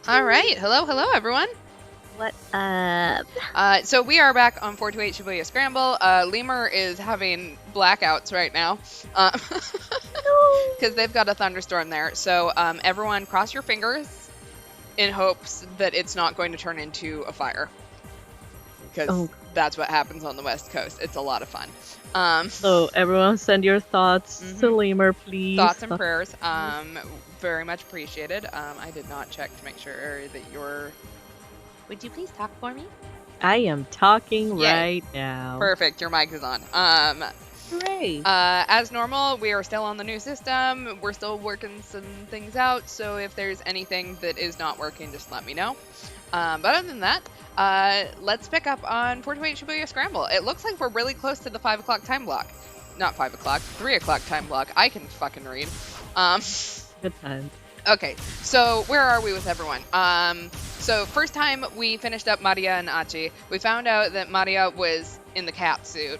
All right. Hello, everyone. What up? So we are back on 428 Shibuya Scramble. Lemur is having blackouts right now because they've got a thunderstorm there. So everyone cross your fingers in hopes that it's not going to turn into a fire, because that's what happens on the West Coast. It's a lot of fun. So everyone send your thoughts to Lemur, please. Thoughts and prayers. Very much appreciated. I did not check to make sure that you're... Would you please talk for me? I am talking right now. Perfect. Your mic is on. Hooray. As normal, we are still on the new system. We're still working some things out. So if there's anything that is not working, just let me know. But other than that, let's pick up on 428 Shibuya Scramble. It looks like we're really close to the 5 o'clock time block. Not 5 o'clock, 3 o'clock time block. I can fucking read. Good times. Okay, so where are we with everyone? So first time we finished up Maria and Achi, we found out that Maria was in the cat suit.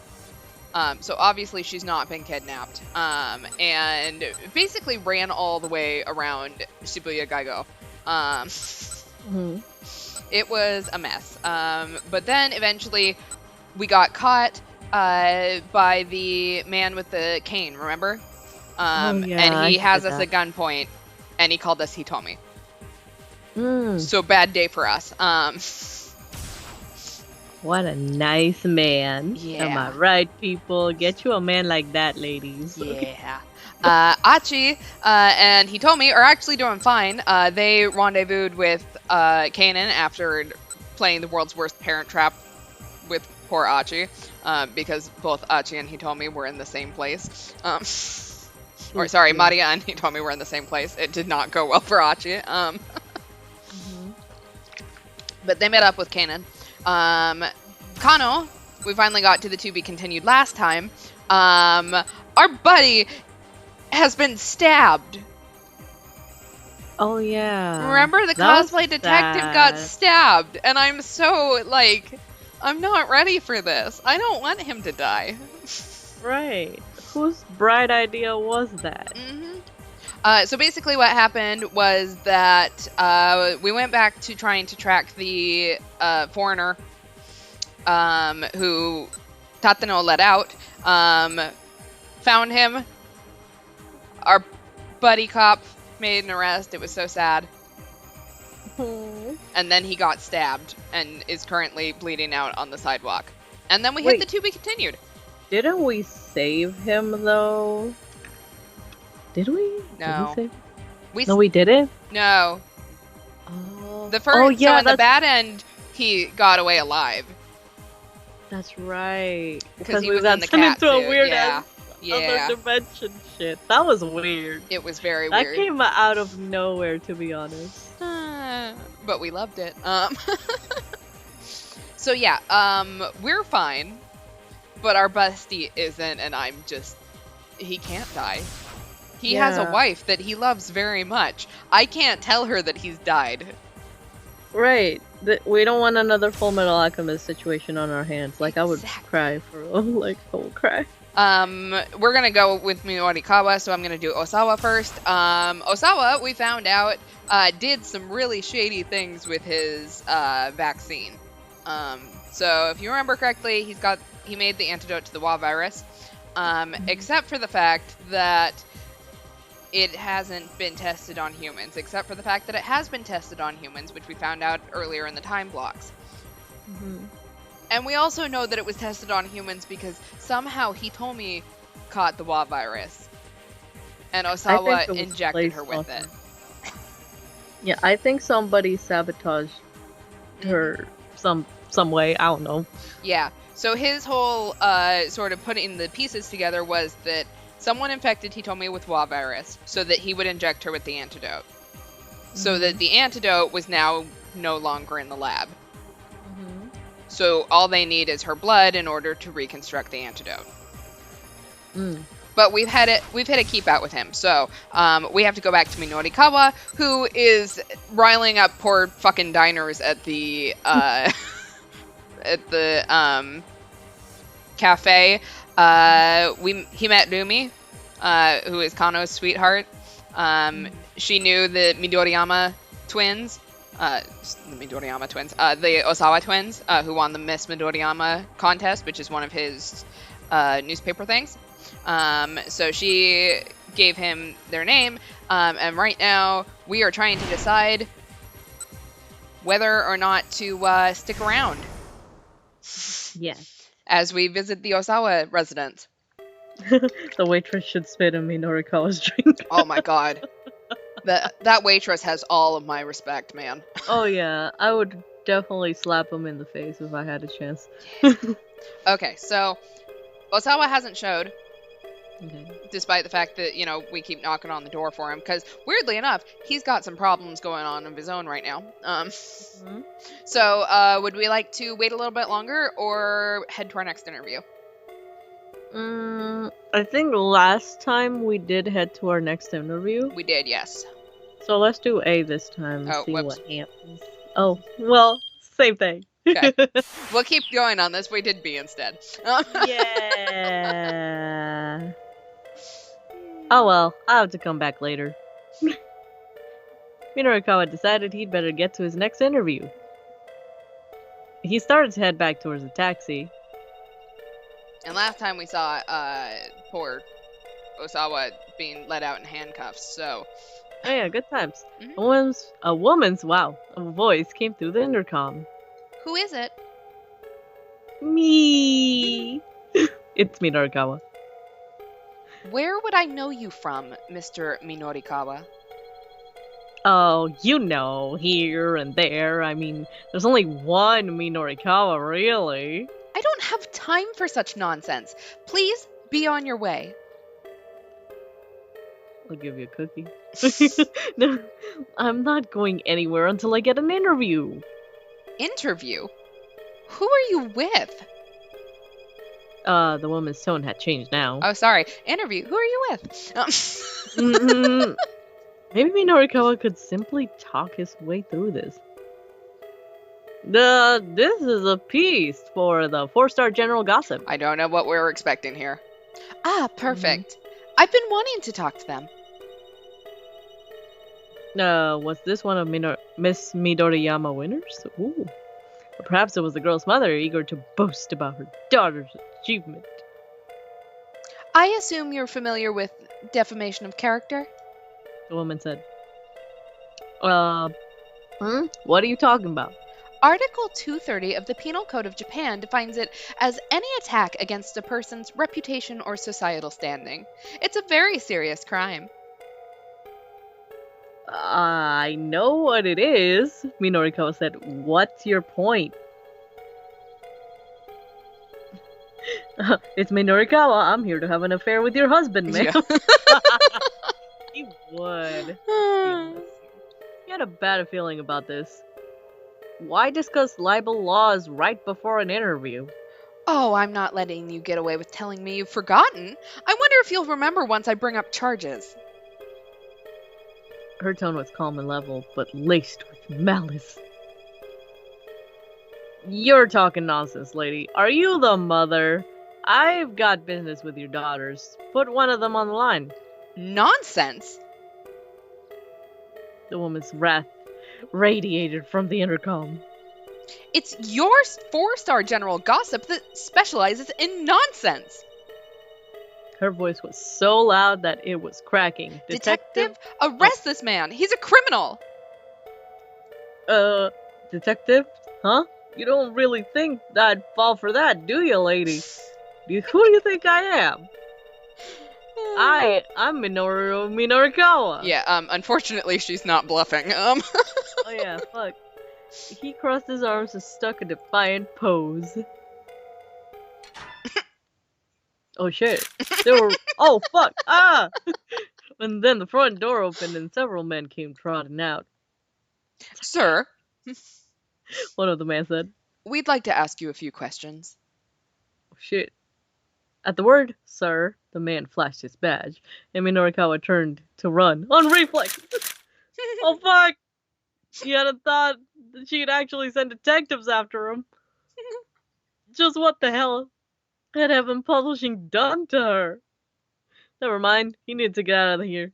So obviously she's not been kidnapped. And basically ran all the way around Shibuya Gaigo. It was a mess. But then eventually we got caught by the man with the cane, remember? And he has us at gunpoint, and he called us Hitomi. So bad day for us. What a nice man. Yeah. Am I right, people? Get you a man like that, ladies. Yeah. Achi and Hitomi are actually doing fine. They rendezvoused with Kanan after playing the world's worst parent trap with poor Achi, because both Achi and Hitomi were in the same place. Or sorry, Maria and Hitomi were in the same place. It did not go well for Achi. But they met up with Kanan. Kano, we finally got to the to be continued last time. Our buddy has been stabbed. Oh, yeah. Remember, the cosplay detective got stabbed, and I'm so, like, I'm not ready for this. I don't want him to die. Right. Whose bright idea was that? So basically what happened was that we went back to trying to track the foreigner who Tateno let out. Found him. Our buddy cop made an arrest. It was so sad. And then he got stabbed and is currently bleeding out on the sidewalk. And then we hit the to be continued. Didn't we save him, though? Did we? No. Did we save... No, we didn't? No. Oh. The first, so in the bad end, he got away alive. That's right. Because he was in the cat into a suit. weird other dimension shit. That was weird. It was very weird. That came out of nowhere, to be honest. But we loved it. So yeah, we're fine. But our bestie isn't, and I'm just... He can't die. He has a wife that he loves very much. I can't tell her that he's died. Right. We don't want another Full Metal Alchemist situation on our hands. Like, I would cry for real. Like, I would cry. We're gonna go with Minorikawa, so I'm gonna do Osawa first. Osawa, we found out, did some really shady things with his vaccine. So if you remember correctly, he made the antidote to the WA virus, except for the fact that it hasn't been tested on humans, except for the fact that it has been tested on humans, which we found out earlier in the time blocks. And we also know that it was tested on humans because somehow Hitomi caught the WA virus, and Osawa injected her with it. Yeah, I think somebody sabotaged her some way. I don't know. Yeah. So his whole sort of putting the pieces together was that someone infected Hitomi with WA virus so that he would inject her with the antidote. So that the antidote was now no longer in the lab. So all they need is her blood in order to reconstruct the antidote. But we've hit a keep out with him. So we have to go back to Minorikawa, who is riling up poor fucking diners at the cafe. He met Rumi, who is Kano's sweetheart. She knew the Midoriyama twins, The Midoriyama twins, the Osawa twins, who won the Miss Midoriyama contest, which is one of his newspaper things. So she gave him their name, and right now we are trying to decide whether or not to stick around. Yes. As we visit the Osawa residence. The waitress should spit in Minorikawa's drink. Oh my god. That waitress has all of my respect, man. Oh yeah, I would definitely slap him in the face if I had a chance. Okay, so Osawa hasn't showed, Okay. despite the fact that, you know, we keep knocking on the door for him, because weirdly enough, he's got some problems going on of his own right now. So would we like to wait a little bit longer or head to our next interview? I think last time we did head to our next interview. We did, yes. So let's do A this time and Oh, see whoops. what happens. Oh, well, same thing. Okay. We'll keep going on this. We did B instead. Yeah. Oh well, I'll have to come back later. Minorikawa decided he'd better get to his next interview. He started to head back towards the taxi. And last time we saw poor Osawa being let out in handcuffs, so... Oh yeah, good times. Mhm. A woman's voice came through the intercom. Who is it? Me. It's Minorikawa. Where would I know you from, Mr. Minorikawa? Oh, you know, here and there. I mean, there's only one Minorikawa, really. I don't have time for such nonsense. Please be on your way. I'll give you a cookie. No, I'm not going anywhere until I get an interview. Interview? Who are you with? The woman's tone had changed now. Oh, sorry. Interview. Who are you with? Maybe Minorikawa could simply talk his way through this. This is a piece for the 4-star general gossip. I don't know what we're expecting here. Ah, perfect. I've been wanting to talk to them. Was this one of Miss Midoriyama winners? Ooh. Or perhaps it was the girl's mother eager to boast about her daughter's achievement. I assume you're familiar with defamation of character? The woman said. What are you talking about? Article 230 of the Penal Code of Japan defines it as any attack against a person's reputation or societal standing. It's a very serious crime. I know what it is, Minorikawa said. What's your point? It's Minorikawa. I'm here to have an affair with your husband, man. Yeah. He would. He had a bad feeling about this. Why discuss libel laws right before an interview? Oh, I'm not letting you get away with telling me you've forgotten. I wonder if you'll remember once I bring up charges. Her tone was calm and level, but laced with malice. You're talking nonsense, lady. Are you the mother? I've got business with your daughters. Put one of them on the line. Nonsense? The woman's wrath radiated from the intercom. It's your 4-star general gossip that specializes in nonsense. Her voice was so loud that it was cracking. Detective, arrest this man. He's a criminal. Detective? Huh? You don't really think I'd fall for that, do you, lady? Who do you think I am? I'm Minoru Minorikawa. Yeah, unfortunately she's not bluffing. Oh yeah, fuck. He crossed his arms and stuck a defiant pose. Oh shit. Oh fuck! Ah! And then the front door opened and several men came trotting out. Sir, One of the men said. we'd like to ask you a few questions. Oh shit. At the word, sir, the man flashed his badge, and Minorikawa turned to run on reflex. Oh fuck! She hadn't thought that she'd actually send detectives after him. Just what the hell had Heaven Publishing done to her? Never mind, he needed to get out of here.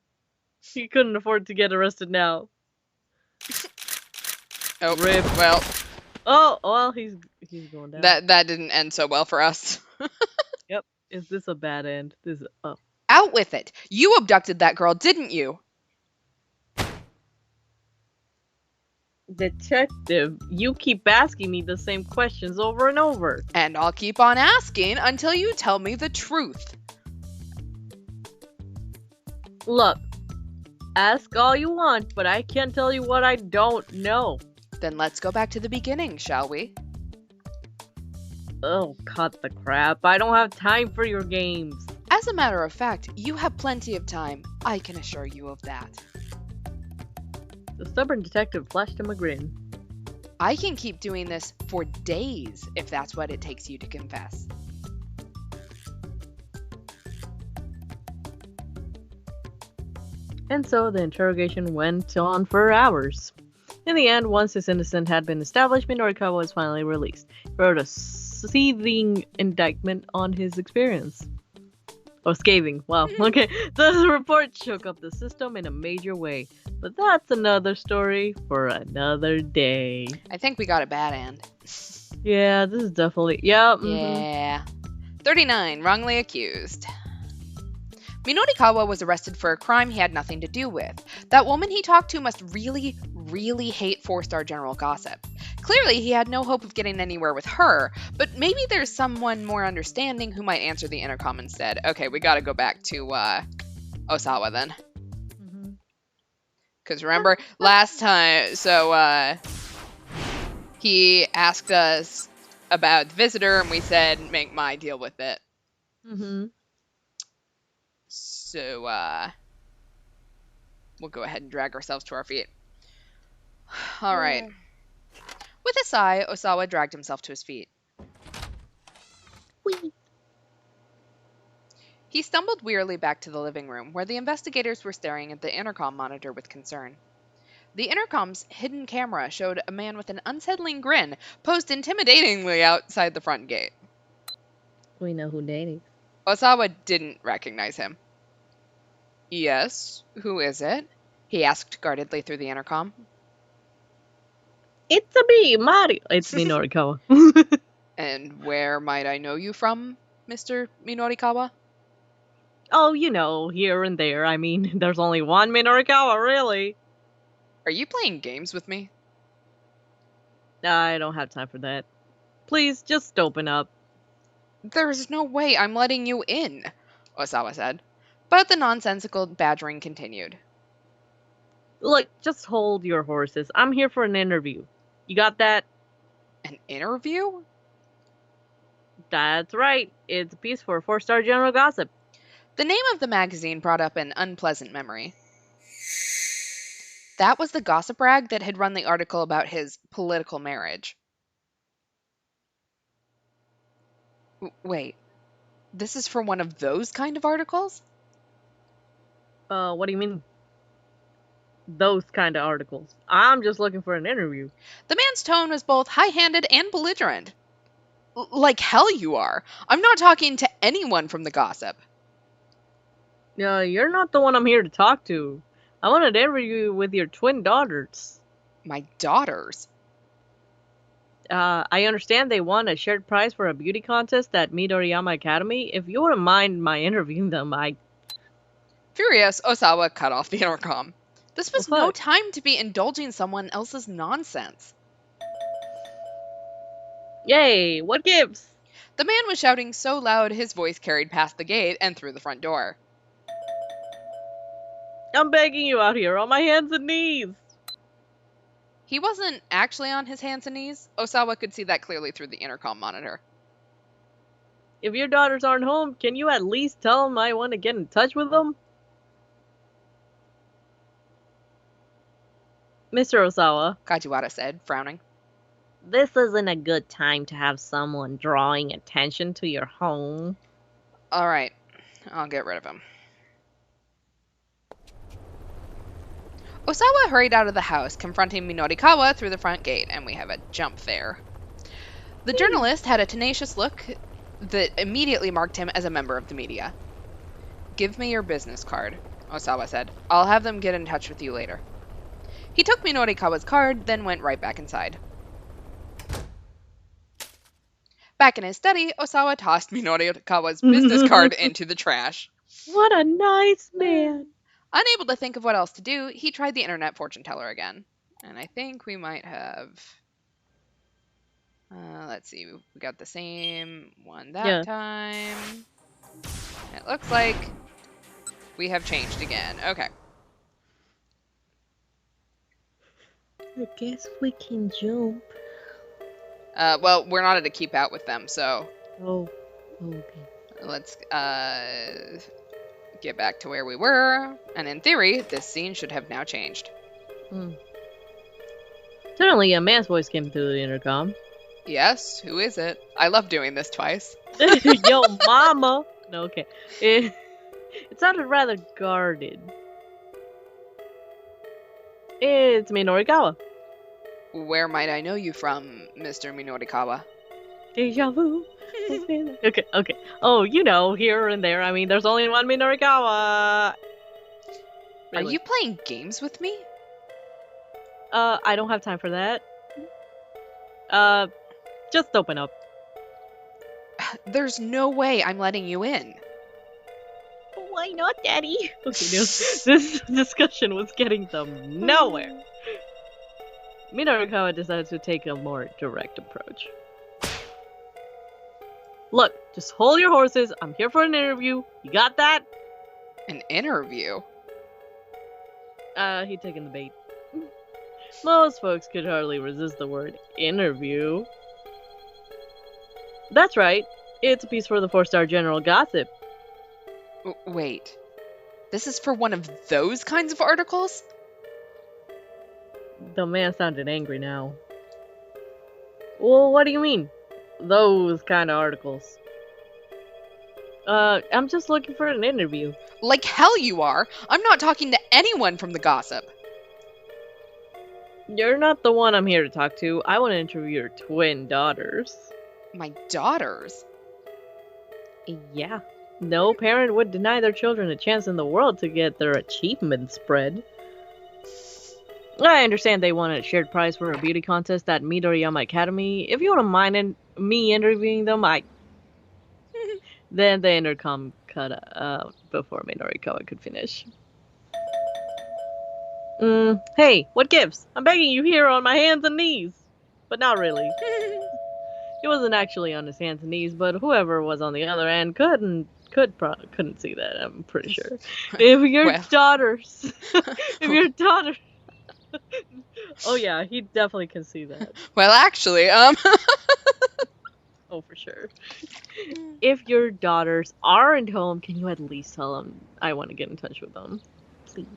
He couldn't afford to get arrested now. Oh, Rip. well, Oh, well, he's going down. that didn't end so well for us. Yep. Is this a bad end? Out with it! You abducted that girl, didn't you? Detective, you keep asking me the same questions over and over. And I'll keep on asking until you tell me the truth. Look, ask all you want, but I can't tell you what I don't know. Then let's go back to the beginning, shall we? Oh, cut the crap. I don't have time for your games. As a matter of fact, you have plenty of time. I can assure you of that. The stubborn detective flashed him a grin. I can keep doing this for days if that's what it takes you to confess. And so the interrogation went on for hours. In the end, once his innocence had been established, Minorikawa was finally released. He wrote a scathing indictment on his experience. Oh, scathing. Wow. Okay. The report shook up the system in a major way. But that's another story for another day. I think we got a bad end. Yeah, this is definitely... Yeah. Yeah. 39. Wrongly accused. Minorikawa was arrested for a crime he had nothing to do with. That woman he talked to must really, really hate 4-star general gossip. Clearly, he had no hope of getting anywhere with her, but maybe there's someone more understanding who might answer the intercom instead. Okay, we gotta go back to Osawa then. Because remember, last time, so he asked us about the visitor, and we said, make my deal with it. So, we'll go ahead and drag ourselves to our feet. All right. With a sigh, Osawa dragged himself to his feet. Whee. He stumbled wearily back to the living room, where the investigators were staring at the intercom monitor with concern. The intercom's hidden camera showed a man with an unsettling grin posed intimidatingly outside the front gate. We know who that is. Osawa didn't recognize him. Yes, who is it? He asked guardedly through the intercom. It's a me, Mario. It's Minorikawa. And where might I know you from, Mr. Minorikawa? Oh, you know, here and there. I mean, there's only one Minorikawa, really. Are you playing games with me? I don't have time for that. Please, just open up. There's no way I'm letting you in, Osawa said. But the nonsensical badgering continued. Look, just hold your horses. I'm here for an interview. You got that? An interview? That's right. It's a piece for 4-star general gossip. The name of the magazine brought up an unpleasant memory. That was the gossip rag that had run the article about his political marriage. Wait, this is for one of those kind of articles? What do you mean? Those kind of articles. I'm just looking for an interview. The man's tone was both high-handed and belligerent. Like hell you are. I'm not talking to anyone from the gossip. You're not the one I'm here to talk to. I want an interview with your twin daughters. My daughters? I understand they won a shared prize for a beauty contest at Midoriyama Academy. If you wouldn't mind my interviewing them, Furious, Osawa cut off the intercom. This was no time to be indulging someone else's nonsense. Yay, what gives? The man was shouting so loud his voice carried past the gate and through the front door. I'm begging you out here on my hands and knees. He wasn't actually on his hands and knees. Osawa could see that clearly through the intercom monitor. If your daughters aren't home, can you at least tell them I want to get in touch with them? Mr. Osawa, Kajiwara said, frowning. This isn't a good time to have someone drawing attention to your home. All right, I'll get rid of him. Osawa hurried out of the house, confronting Minorikawa through the front gate, and we have a jump there. The journalist had a tenacious look that immediately marked him as a member of the media. Give me your business card, Osawa said. I'll have them get in touch with you later. He took Minorikawa's card, then went right back inside. Back in his study, Osawa tossed Minorikawa's business card into the trash. What a nice man. Unable to think of what else to do, he tried the internet fortune teller again. And I think we might have... let's see, we got the same one that time. It looks like we have changed again. Okay. I guess we can jump. Well, we're not at a keep out with them, so... Oh, okay. Let's, get back to where we were. And in theory, this scene should have now changed. Suddenly, a man's voice came through the intercom. Yes? Who is it? I love doing this twice. Yo, mama! No, okay. It sounded rather guarded. It's Minorikawa. Where might I know you from, Mr. Minorikawa? Deja vu. Okay. Oh, you know, here and there. I mean, there's only one Minorikawa. Really. Are you playing games with me? I don't have time for that. Just open up. There's no way I'm letting you in. Why not, Daddy? Okay, this discussion was getting them nowhere. Minorikawa decided to take a more direct approach. Look, just hold your horses. I'm here for an interview. You got that? An interview? He'd taken the bait. Most folks could hardly resist the word interview. That's right. It's a piece for the 4-star general gossip. Wait. This is for one of those kinds of articles? The man sounded angry now. Well, what do you mean? Those kind of articles. I'm just looking for an interview. Like hell you are! I'm not talking to anyone from the gossip. You're not the one I'm here to talk to. I want to interview your twin daughters. My daughters? Yeah. No parent would deny their children a chance in the world to get their achievements spread. I understand they wanted a shared prize for a beauty contest at Midoriyama Academy. If you wouldn't mind me interviewing them, Then the intercom cut out before Minorikawa could finish. Hey, what gives? I'm begging you here on my hands and knees. But not really. He wasn't actually on his hands and knees, but whoever was on the other end couldn't see that, I'm pretty sure. If your daughters... if your daughter... Oh yeah, he definitely can see that. Well, actually, Oh, for sure. If your daughters aren't home, can you at least tell them I want to get in touch with them? Please.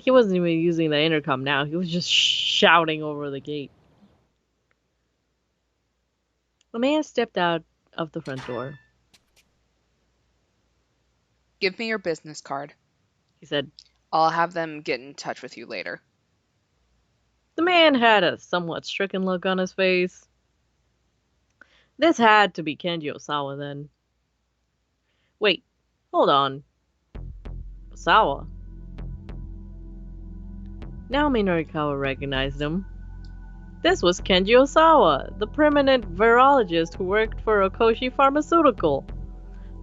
He wasn't even using the intercom now. He was just shouting over the gate. The man stepped out of the front door. Give me your business card. He said. I'll have them get in touch with you later. The man had a somewhat stricken look on his face. This had to be Kenji Osawa then. Wait, hold on. Osawa? Now Minorikawa recognized him. This was Kenji Osawa, the permanent virologist who worked for Okoshi Pharmaceutical.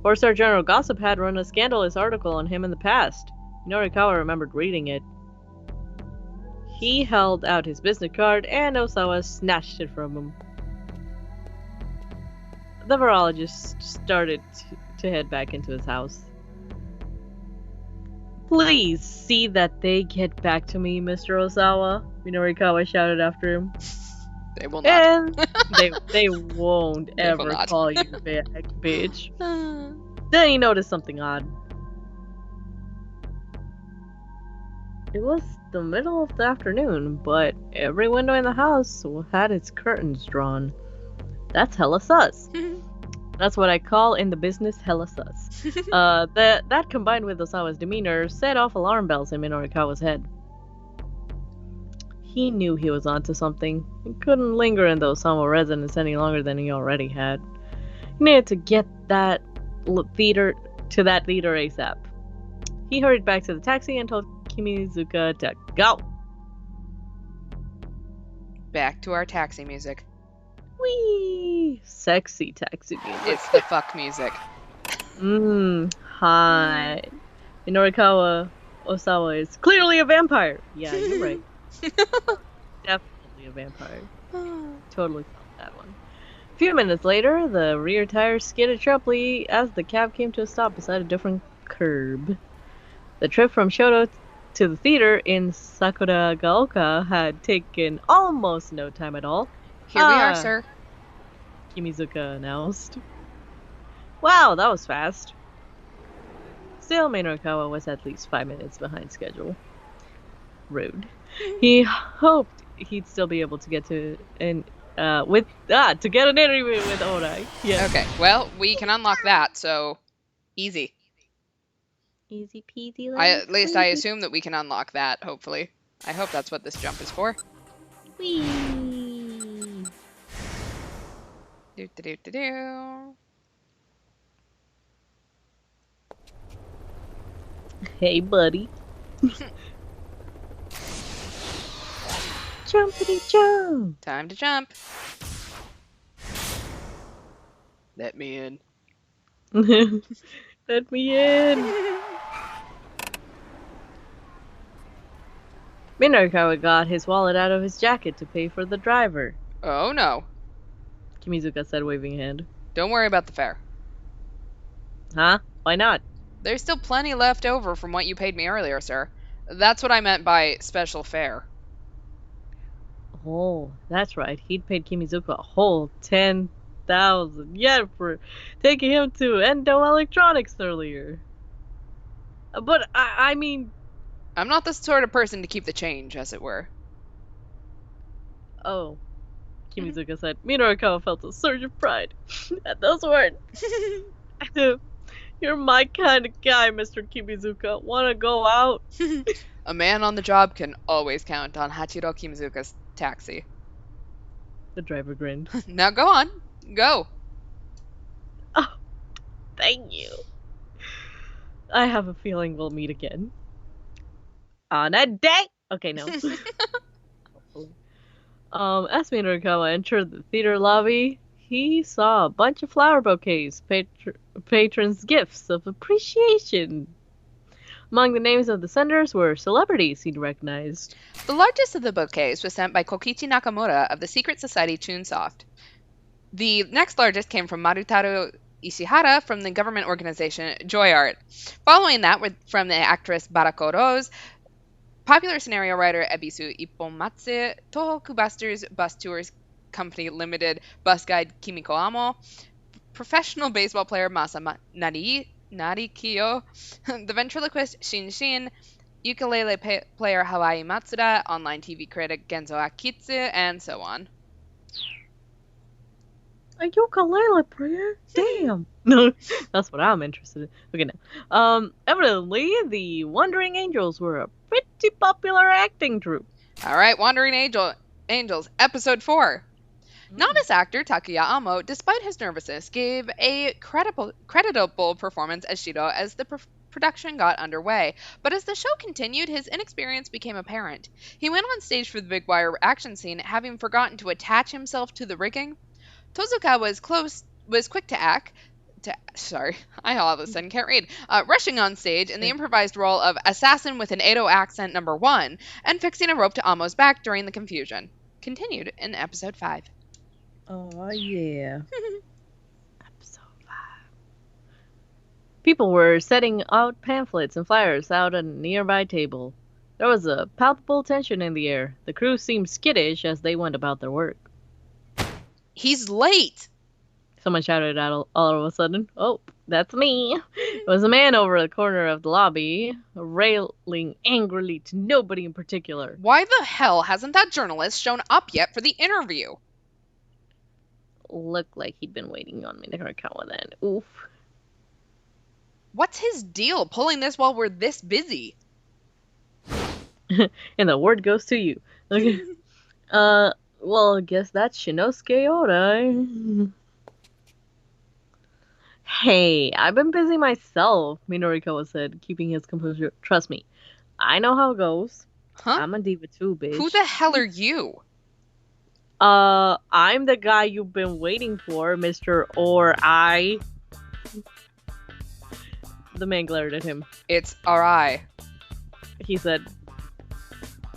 4-star General Gossip had run a scandalous article on him in the past. Minorikawa remembered reading it. He held out his business card, and Osawa snatched it from him. The virologist started to head back into his house. Please see that they get back to me, Mr. Osawa, Minorikawa shouted after him. They will not. And they won't ever call you back, bitch. Then he noticed something odd. It was the middle of the afternoon, but every window in the house had its curtains drawn. That's hella sus. That's what I call in the business hella sus. That combined with Osawa's demeanor set off alarm bells in Minorikawa's head. He knew he was onto something. He couldn't linger in the Osawa residence any longer than he already had. He needed to get to that theater ASAP. He hurried back to the taxi and told Kimizuka to go. Back to our taxi music. Whee! Sexy taxi music. It's the fuck music. Hi. Minorikawa Osawa is clearly a vampire. Yeah, you're right. Definitely a vampire. Totally felt that one. A few minutes later, the rear tires skidded sharply as the cab came to a stop beside a different curb. The trip from Shoto to the theater in Sakuragaoka had taken almost no time at all. Here we are, sir. Kimizuka announced. Wow, that was fast. Still, Minorikawa was at least 5 minutes behind schedule. Rude. He hoped he'd still be able to get to get an interview with Orai. Yeah. Okay, well, we can unlock that, so easy. Easy peasy. At least I assume that we can unlock that, hopefully. I hope that's what this jump is for. Whee! Do. Hey, buddy. Jumpity jump. Time to jump. Let me in. Let me in. Minorikawa got his wallet out of his jacket to pay for the driver. Oh no. Kimizuka said, waving a hand. Don't worry about the fare. Huh? Why not? There's still plenty left over from what you paid me earlier, sir. That's what I meant by special fare. Oh, that's right. He'd paid Kimizuka a whole 10,000 yen for taking him to Endo Electronics earlier. But, I mean... I'm not the sort of person to keep the change, as it were. Oh. Kimizuka said. Minorikawa felt a surge of pride at those words. You're my kind of guy, Mr. Kimizuka. Wanna go out? A man on the job can always count on Hachiro Kimizuka's taxi. The driver grinned. Now go on. Go. Oh, thank you. I have a feeling we'll meet again. On a date! Okay, no. As Minorikawa entered the theater lobby, he saw a bunch of flower bouquets, patrons' gifts of appreciation. Among the names of the senders were celebrities he'd recognized. The largest of the bouquets was sent by Kokichi Nakamura of the secret society Chunsoft. The next largest came from Marutaru Ishihara from the government organization Joy Art. Following that were from the actress Barako Rose, popular scenario writer Ebisu Ippomatsu, Tohoku Bus Tours Company Limited bus guide Kimiko Amo, professional baseball player Masa Narikiyo, the ventriloquist Shin Shin, ukulele player Hawaii Matsuda, online TV critic Genzo Akitsu, and so on. A ukulele player? Damn. No, that's what I'm interested in. Okay, now. Evidently, the Wandering Angels were a pretty popular acting troupe. All right, Wandering Angels, episode 4. Novice actor Takuya Amo, despite his nervousness, gave a creditable performance as Shiro as the production got underway. But as the show continued, his inexperience became apparent. He went on stage for the big wire action scene, having forgotten to attach himself to the rigging. Tozuka was quick to act. I all of a sudden can't read. Rushing on stage in the improvised role of assassin with an Edo accent #1, and fixing a rope to Amo's back during the confusion. Continued in episode 5. Oh, yeah. Episode 5. People were setting out pamphlets and flyers out at a nearby table. There was a palpable tension in the air. The crew seemed skittish as they went about their work. He's late! Someone shouted out all of a sudden. Oh, that's me. It was a man over the corner of the lobby, railing angrily to nobody in particular. Why the hell hasn't that journalist shown up yet for the interview? Looked like he'd been waiting on me to Horikawa then. Oof. What's his deal pulling this while we're this busy? And the word goes to you. Okay. Well, I guess that's Shinosuke Orai. Hey, I've been busy myself, Minorikawa said, keeping his composure. Trust me, I know how it goes. Huh? I'm a diva too, bitch. Who the hell are you? I'm the guy you've been waiting for, Mr. Or I. The man glared at him. It's Arai. He said,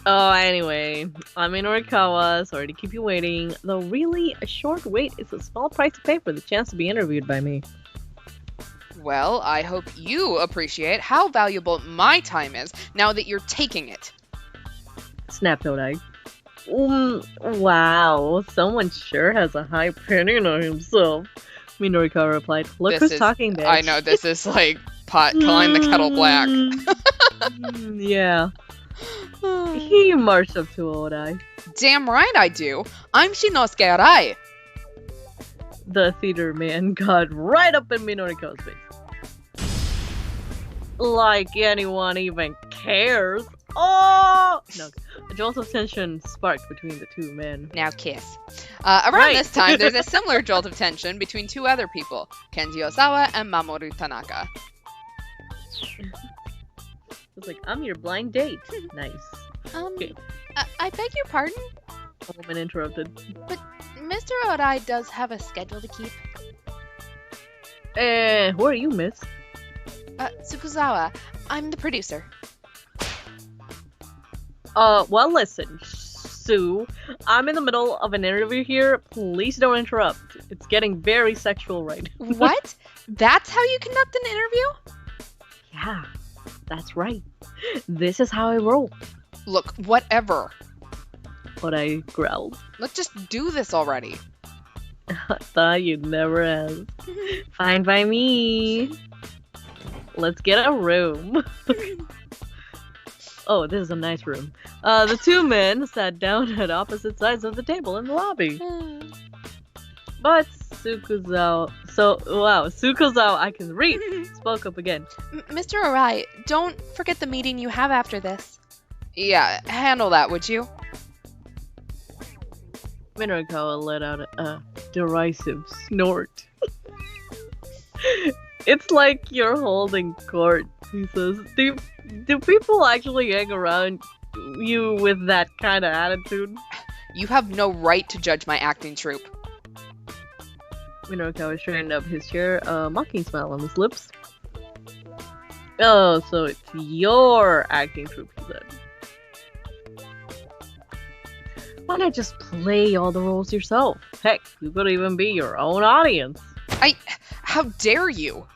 "Oh, anyway, I'm in Orikawa. Sorry to keep you waiting. Though really, a short wait is a small price to pay for the chance to be interviewed by me." Well, I hope you appreciate how valuable my time is now that you're taking it. Snapped Odai. Wow, someone sure has a high opinion of himself. Minorikawa replied. Look This who's is- talking, bitch. I know, this is like pot calling the kettle black. Yeah. He marched up to Odai. Damn right I do. I'm Shinosuke Arai. The theater man got right up in Minorikawa's face. Like anyone even cares. Oh! No. A jolt of tension sparked between the two men. Now kiss. Around Right. this time, there's a similar jolt of tension between two other people, Kenji Osawa and Mamoru Tanaka. It's like, I'm your blind date. Nice. Okay. I beg your pardon? A woman interrupted. Mr. Arai does have a schedule to keep. Who are you, miss? Tsukuzawa, I'm the producer. Well, listen, Sue. I'm in the middle of an interview here. Please don't interrupt. It's getting very sexual right now. What? That's how you conduct an interview? Yeah, that's right. This is how I roll. Look, whatever. But I growled. Let's just do this already. I thought you'd never ask. Fine by me. Let's get a room. Oh, this is a nice room. The two men sat down at opposite sides of the table in the lobby. But Tsukuzawa, I can read, spoke up again. Mr. Arai, don't forget the meeting you have after this. Yeah, handle that, would you? Minorikawa let out a derisive snort. It's like you're holding court, he says. Do people actually hang around you with that kind of attitude? You have no right to judge my acting troupe. Minorikawa straightened up his chair, a mocking smile on his lips. Oh, so it's your acting troupe, he said. Why not just play all the roles yourself? Heck, you could even be your own audience. How dare you?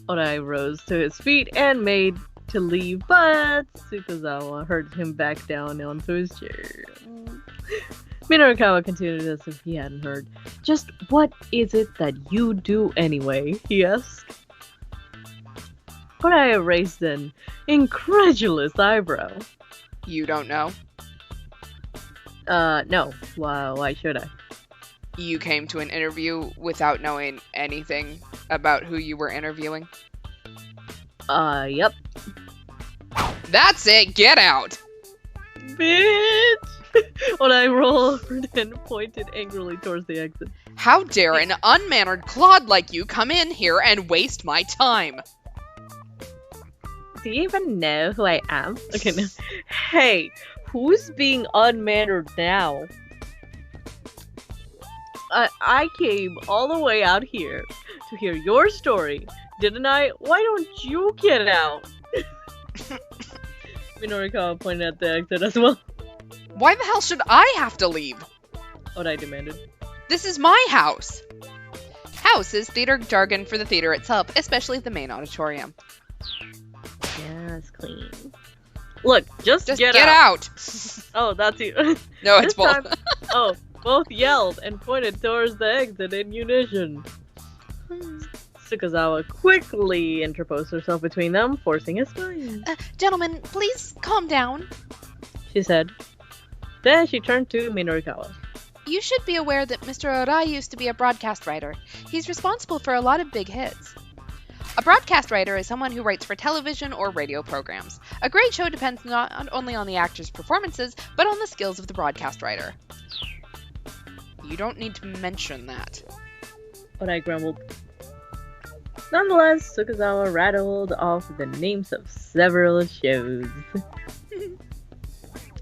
Odai rose to his feet and made to leave, but Tsukuzawa heard him back down onto his chair. Minorikawa continued as if he hadn't heard. Just what is it that you do anyway? He asked. Odai raised an incredulous eyebrow. You don't know? No. Why should I? You came to an interview without knowing anything about who you were interviewing? Yep. That's it! Get out! Bitch! Odai rolled and pointed angrily towards the exit. How dare an unmannered clod like you come in here and waste my time? Do you even know who I am? Okay, no. Hey, who's being unmannered now? I came all the way out here to hear your story, didn't I? Why don't you get out? Minorikawa pointed at the exit as well. Why the hell should I have to leave? Odai demanded. This is my house! House is theater jargon for the theater itself, especially the main auditorium. Yeah, it's clean. Look, just get out. out! Oh, that's you. No, This it's both. time- both yelled and pointed towards the exit in unison. Tsukuzawa quickly interposed herself between them, forcing a smile. Gentlemen, please calm down. She said. Then she turned to Minorikawa. You should be aware that Mr. Arai used to be a broadcast writer. He's responsible for a lot of big hits. A broadcast writer is someone who writes for television or radio programs. A great show depends not only on the actor's performances, but on the skills of the broadcast writer. You don't need to mention that. But I grumbled. Nonetheless, Sukazawa rattled off the names of several shows.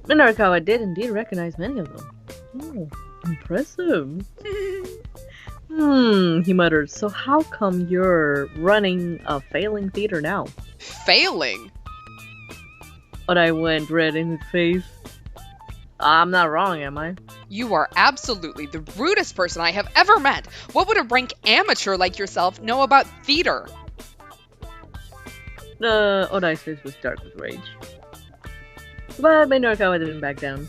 Minorikawa did indeed recognize many of them. Oh, impressive. He muttered, so how come you're running a failing theater now? Failing? But I went red in his face. I'm not wrong, am I? You are absolutely the rudest person I have ever met. What would a rank amateur like yourself know about theater? Odai's face was dark with rage. But Minorikawa didn't back down.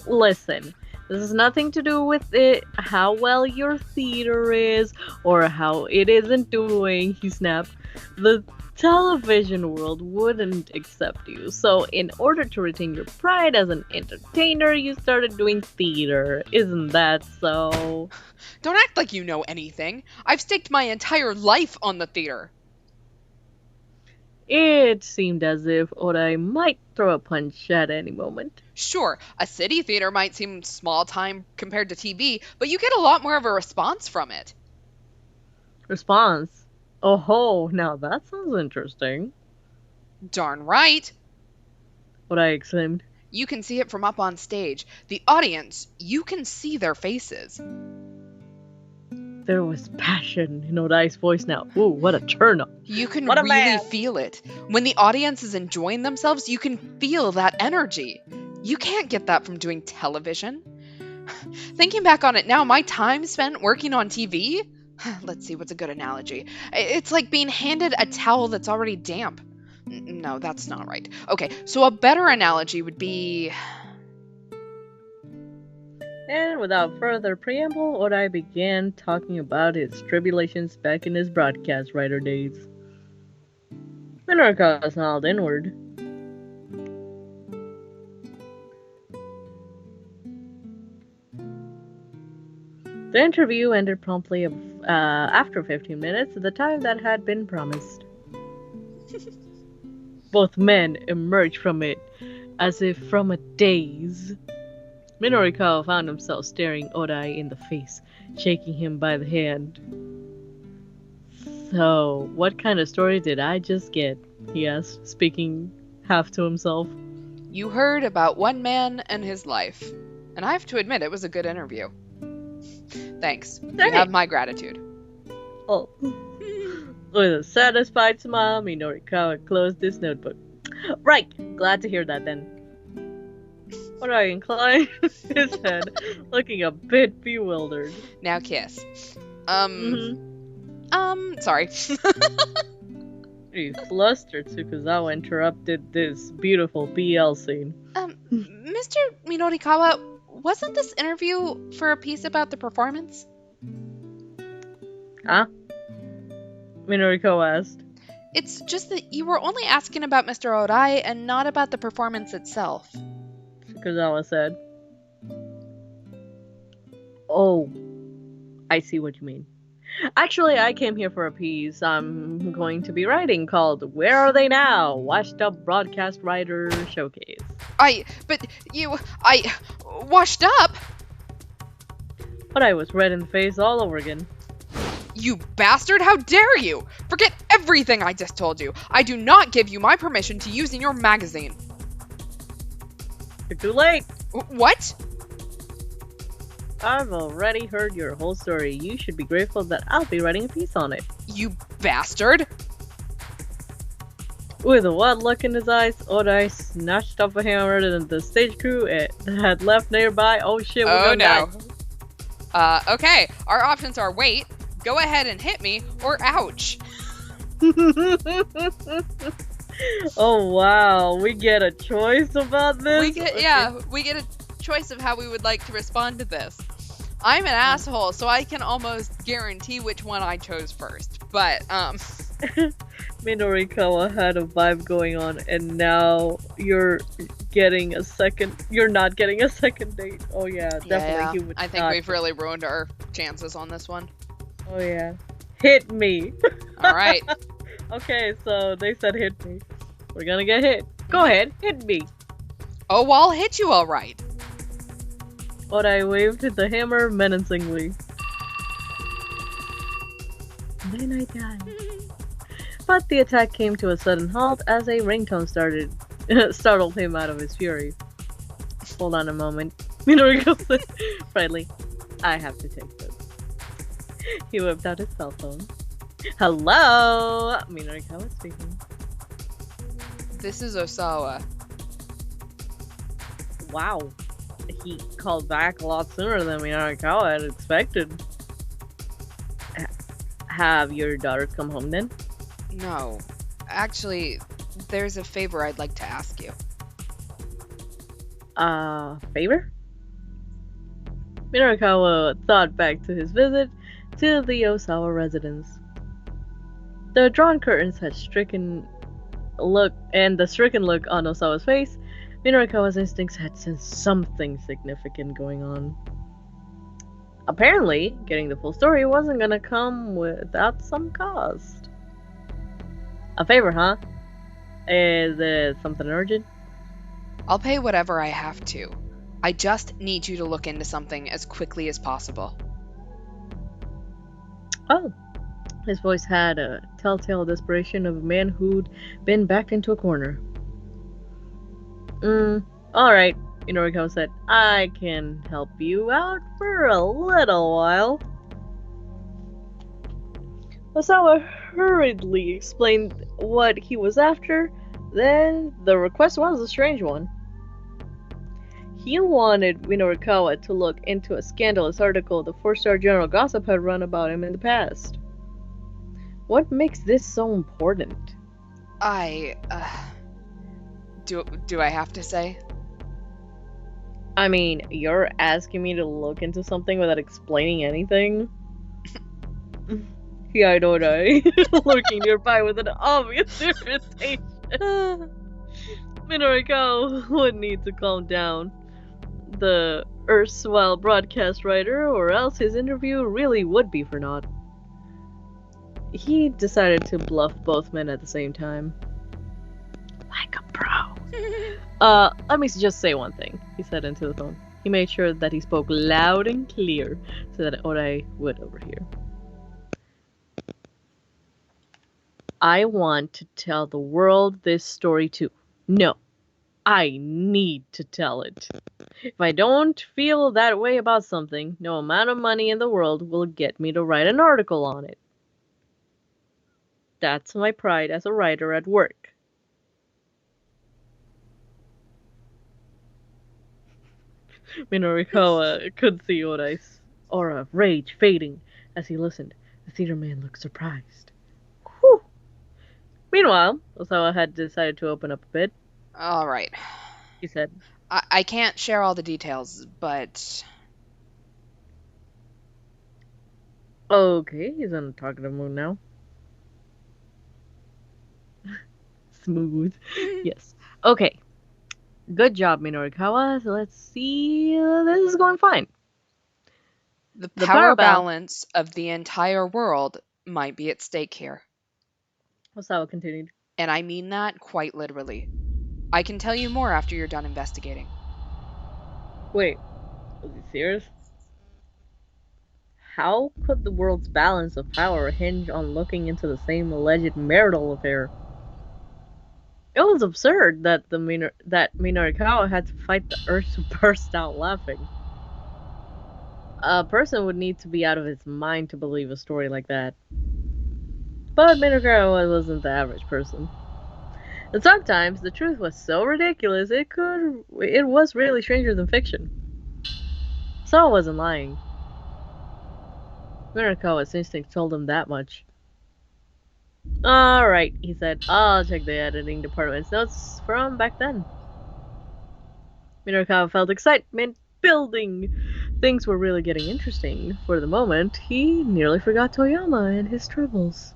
Listen, this has nothing to do with it, how well your theater is, or how it isn't doing, he snapped. The television world wouldn't accept you, so in order to retain your pride as an entertainer, you started doing theater. Isn't that so? Don't act like you know anything. I've staked my entire life on the theater. It seemed as if Odai might throw a punch at any moment. Sure, a city theater might seem small time compared to TV, but you get a lot more of a response from it. Response? Oh ho, now that sounds interesting. Darn right. Odai exclaimed. You can see it from up on stage. The audience, you can see their faces. There was passion in Odai's voice now. Ooh, what a turn up. You can What a really man. feel it. When the audience is enjoying themselves, you can feel that energy. You can't get that from doing television. Thinking back on it now, my time spent working on TV? Let's see, what's a good analogy? It's like being handed a towel that's already damp. No, that's not right. Okay, so a better analogy would be... And without further preamble, Odai began talking about his tribulations back in his broadcast writer days. Minorikawa smiled inward. The interview ended promptly after 15 minutes, the time that had been promised. Both men emerged from it as if from a daze. Minorikawa found himself staring Odai in the face, shaking him by the hand. So, what kind of story did I just get? He asked, speaking half to himself. You heard about one man and his life. And I have to admit, it was a good interview. Thanks. You have my gratitude. Oh. With a satisfied smile, Minorikawa closed his notebook. Right, glad to hear that then. Odai inclined his head, looking a bit bewildered. Now kiss. Sorry. He flustered. Tsukuzawa interrupted this beautiful BL scene. Mr. Minorikawa, wasn't this interview for a piece about the performance? Huh? Minorikawa asked. It's just that you were only asking about Mr. Odai and not about the performance itself. Tsukuzawa said. Oh, I see what you mean. Actually, I came here for a piece I'm going to be writing called Where Are They Now? Washed Up Broadcast Writer Showcase. Washed up? But I was red in the face all over again. You bastard, how dare you! Forget everything I just told you. I do not give you my permission to use in your magazine. You're too late. What? I've already heard your whole story. You should be grateful that I'll be writing a piece on it. You bastard! With a wild look in his eyes, Odai snatched up a hammer and the stage crew had left nearby. Oh shit, we're gonna die. Okay. Our options are wait, go ahead and hit me, or ouch. Oh wow, we get a choice about this? We get a choice of how we would like to respond to this. I'm an asshole, so I can almost guarantee which one I chose first. But, Minorikawa had a vibe going on, and now you're not getting a second date. Oh yeah, definitely. yeah, He would I think not. we've really ruined our chances on this one. Oh yeah. Hit me! Alright. Okay, so they said hit me. We're gonna get hit. Go ahead, hit me! Oh, well, I'll hit you alright. Odai waved the hammer menacingly. Then I died. But the attack came to a sudden halt as a ringtone startled him out of his fury. Hold on a moment. Minoriko said brightly, I have to take this. He whipped out his cell phone. Hello! Minoriko was speaking. This is Osawa. Wow. He called back a lot sooner than Minoriko had expected. Have your daughters come home then? No. Actually, there's a favor I'd like to ask you. Favor? Minorikawa thought back to his visit to the Osawa residence. The drawn curtains had stricken look, and the stricken look on Osawa's face, Minorikawa's instincts had sensed something significant going on. Apparently, getting the full story wasn't gonna come without some cost. A favor, huh? Is it something urgent? I'll pay whatever I have to. I just need you to look into something as quickly as possible. Oh. His voice had a telltale desperation of a man who'd been backed into a corner. Alright, Minoriko said. I can help you out for a little while. Osawa hurriedly explained what he was after, then the request was a strange one. He wanted Minorikawa to look into a scandalous article the 4-star journal Gossip had run about him in the past. What makes this so important? Do I have to say? I mean, you're asking me to look into something without explaining anything? Yeah, I know, right? Lurking nearby with an obvious irritation. Minoriko would need to calm down. The erstwhile broadcast writer, or else his interview really would be for naught. He decided to bluff both men at the same time. Like a pro. Let me just say one thing, he said into the phone. He made sure that he spoke loud and clear so that Orai would overhear. I want to tell the world this story too. No, I need to tell it. If I don't feel that way about something, no amount of money in the world will get me to write an article on it. That's my pride as a writer at work. Minoriko could see Orai's aura of rage fading as he listened. The theater man looked surprised. Whew. Meanwhile, Osawa had decided to open up a bit. All right. He said, I can't share all the details, but... Okay, he's in a talkative mood now. Smooth. Yes. Okay. Good job, Minorikawa. So let's see. This is going fine. The power balance of the entire world might be at stake here. Osawa continued. And I mean that quite literally. I can tell you more after you're done investigating. Wait, was he serious? How could the world's balance of power hinge on looking into the same alleged marital affair? It was absurd that Minorikawa had to fight the urge to burst out laughing. A person would need to be out of his mind to believe a story like that. But Minorikawa wasn't the average person. And sometimes the truth was so ridiculous it was really stranger than fiction. So I wasn't lying. Minorikawa's instinct told him that much. Alright, he said. I'll check the editing department's notes from back then. Minorikawa felt excitement building. Things were really getting interesting. For the moment, he nearly forgot Toyama and his troubles.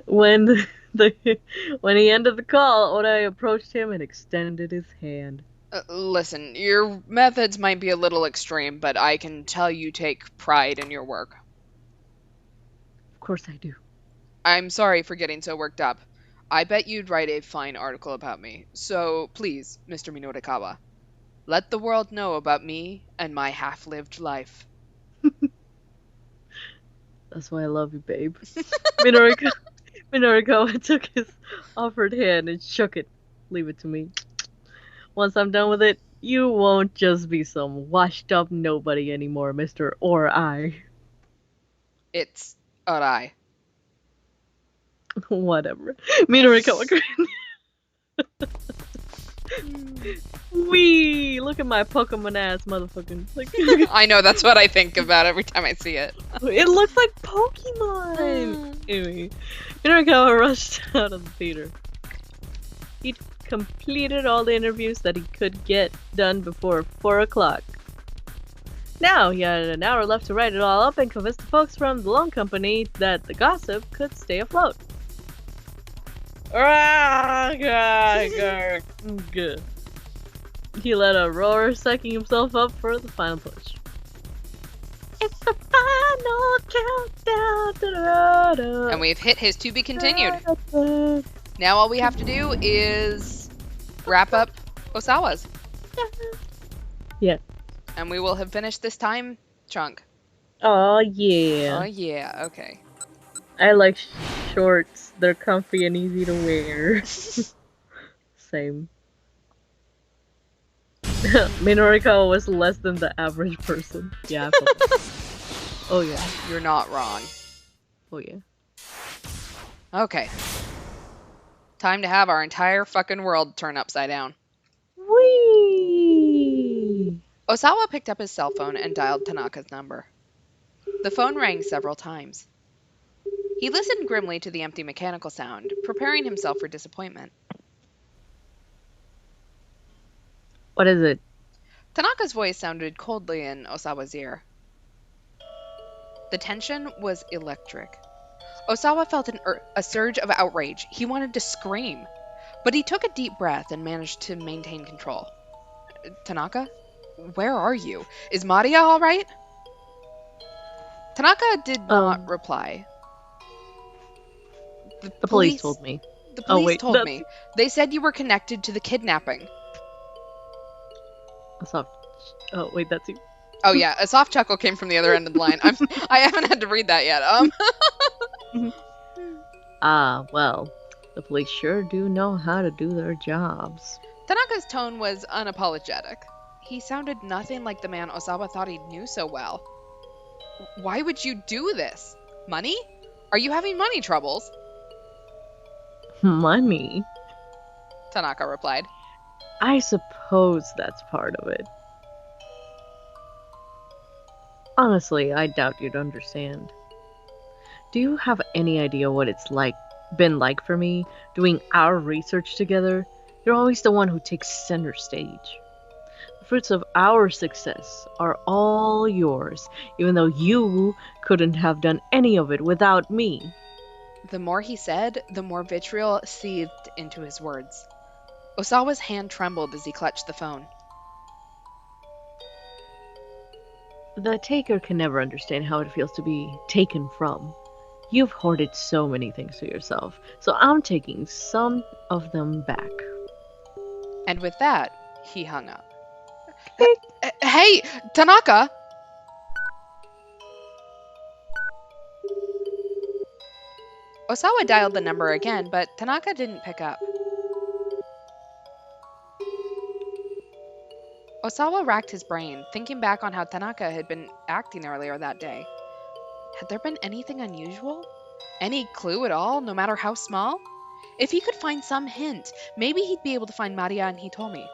When he ended the call, Orai approached him and extended his hand. Listen, your methods might be a little extreme, but I can tell you take pride in your work. Of course I do. I'm sorry for getting so worked up. I bet you'd write a fine article about me. So, please, Mr. Minorikawa. Let the world know about me and my half-lived life. That's why I love you, babe. Minorikawa took his offered hand and shook it. Leave it to me. Once I'm done with it, you won't just be some washed up nobody anymore, Mr. Or I. It's Arai. Whatever. Minorikawa agreed. Wee! Look at my Pokemon ass, motherfucking. Like, I know, that's what I think about every time I see it. it looks like Pokemon! Anyway, Minorikawa rushed out of the theater. He'd completed all the interviews that he could get done before 4 o'clock. Now he had an hour left to write it all up and convince the folks from the loan company that the gossip could stay afloat. Good. He let a roar, psyching himself up for the final push. It's the final countdown. Da-da-da-da. And we've hit his to be continued. Now all we have to do is wrap up Osawa's. Yeah. And we will have finished this time chunk. Oh yeah. Oh yeah, okay. I like shorts. They're comfy and easy to wear. Same. Minorikawa was less than the average person. Yeah. Oh yeah. You're not wrong. Oh yeah. Okay. Time to have our entire fucking world turn upside down. Whee! Osawa picked up his cell phone and dialed Tanaka's number. The phone rang several times. He listened grimly to the empty mechanical sound, preparing himself for disappointment. What is it? Tanaka's voice sounded coldly in Osawa's ear. The tension was electric. Osawa felt a surge of outrage. He wanted to scream, but he took a deep breath and managed to maintain control. Tanaka? Where are you? Is Maria all right? Tanaka did not reply. The police told me. The police told me. They said you were connected to the kidnapping. Oh, wait, that's you. Oh yeah, a soft chuckle came from the other end of the line. I haven't had to read that yet. Well, the police sure do know how to do their jobs. Tanaka's tone was unapologetic. He sounded nothing like the man Osawa thought he knew so well. Why would you do this? Money? Are you having money troubles? Money? Tanaka replied. I suppose that's part of it. Honestly, I doubt you'd understand. Do you have any idea what it's been like for me, doing our research together? You're always the one who takes center stage. The fruits of our success are all yours, even though you couldn't have done any of it without me. The more he said, the more vitriol seethed into his words. Osawa's hand trembled as he clutched the phone. The taker can never understand how it feels to be taken from. You've hoarded so many things to yourself, so I'm taking some of them back. And with that, he hung up. Hey, Tanaka! Osawa dialed the number again, but Tanaka didn't pick up. Osawa racked his brain, thinking back on how Tanaka had been acting earlier that day. Had there been anything unusual? Any clue at all, no matter how small? If he could find some hint, maybe he'd be able to find Maria and Hitomi.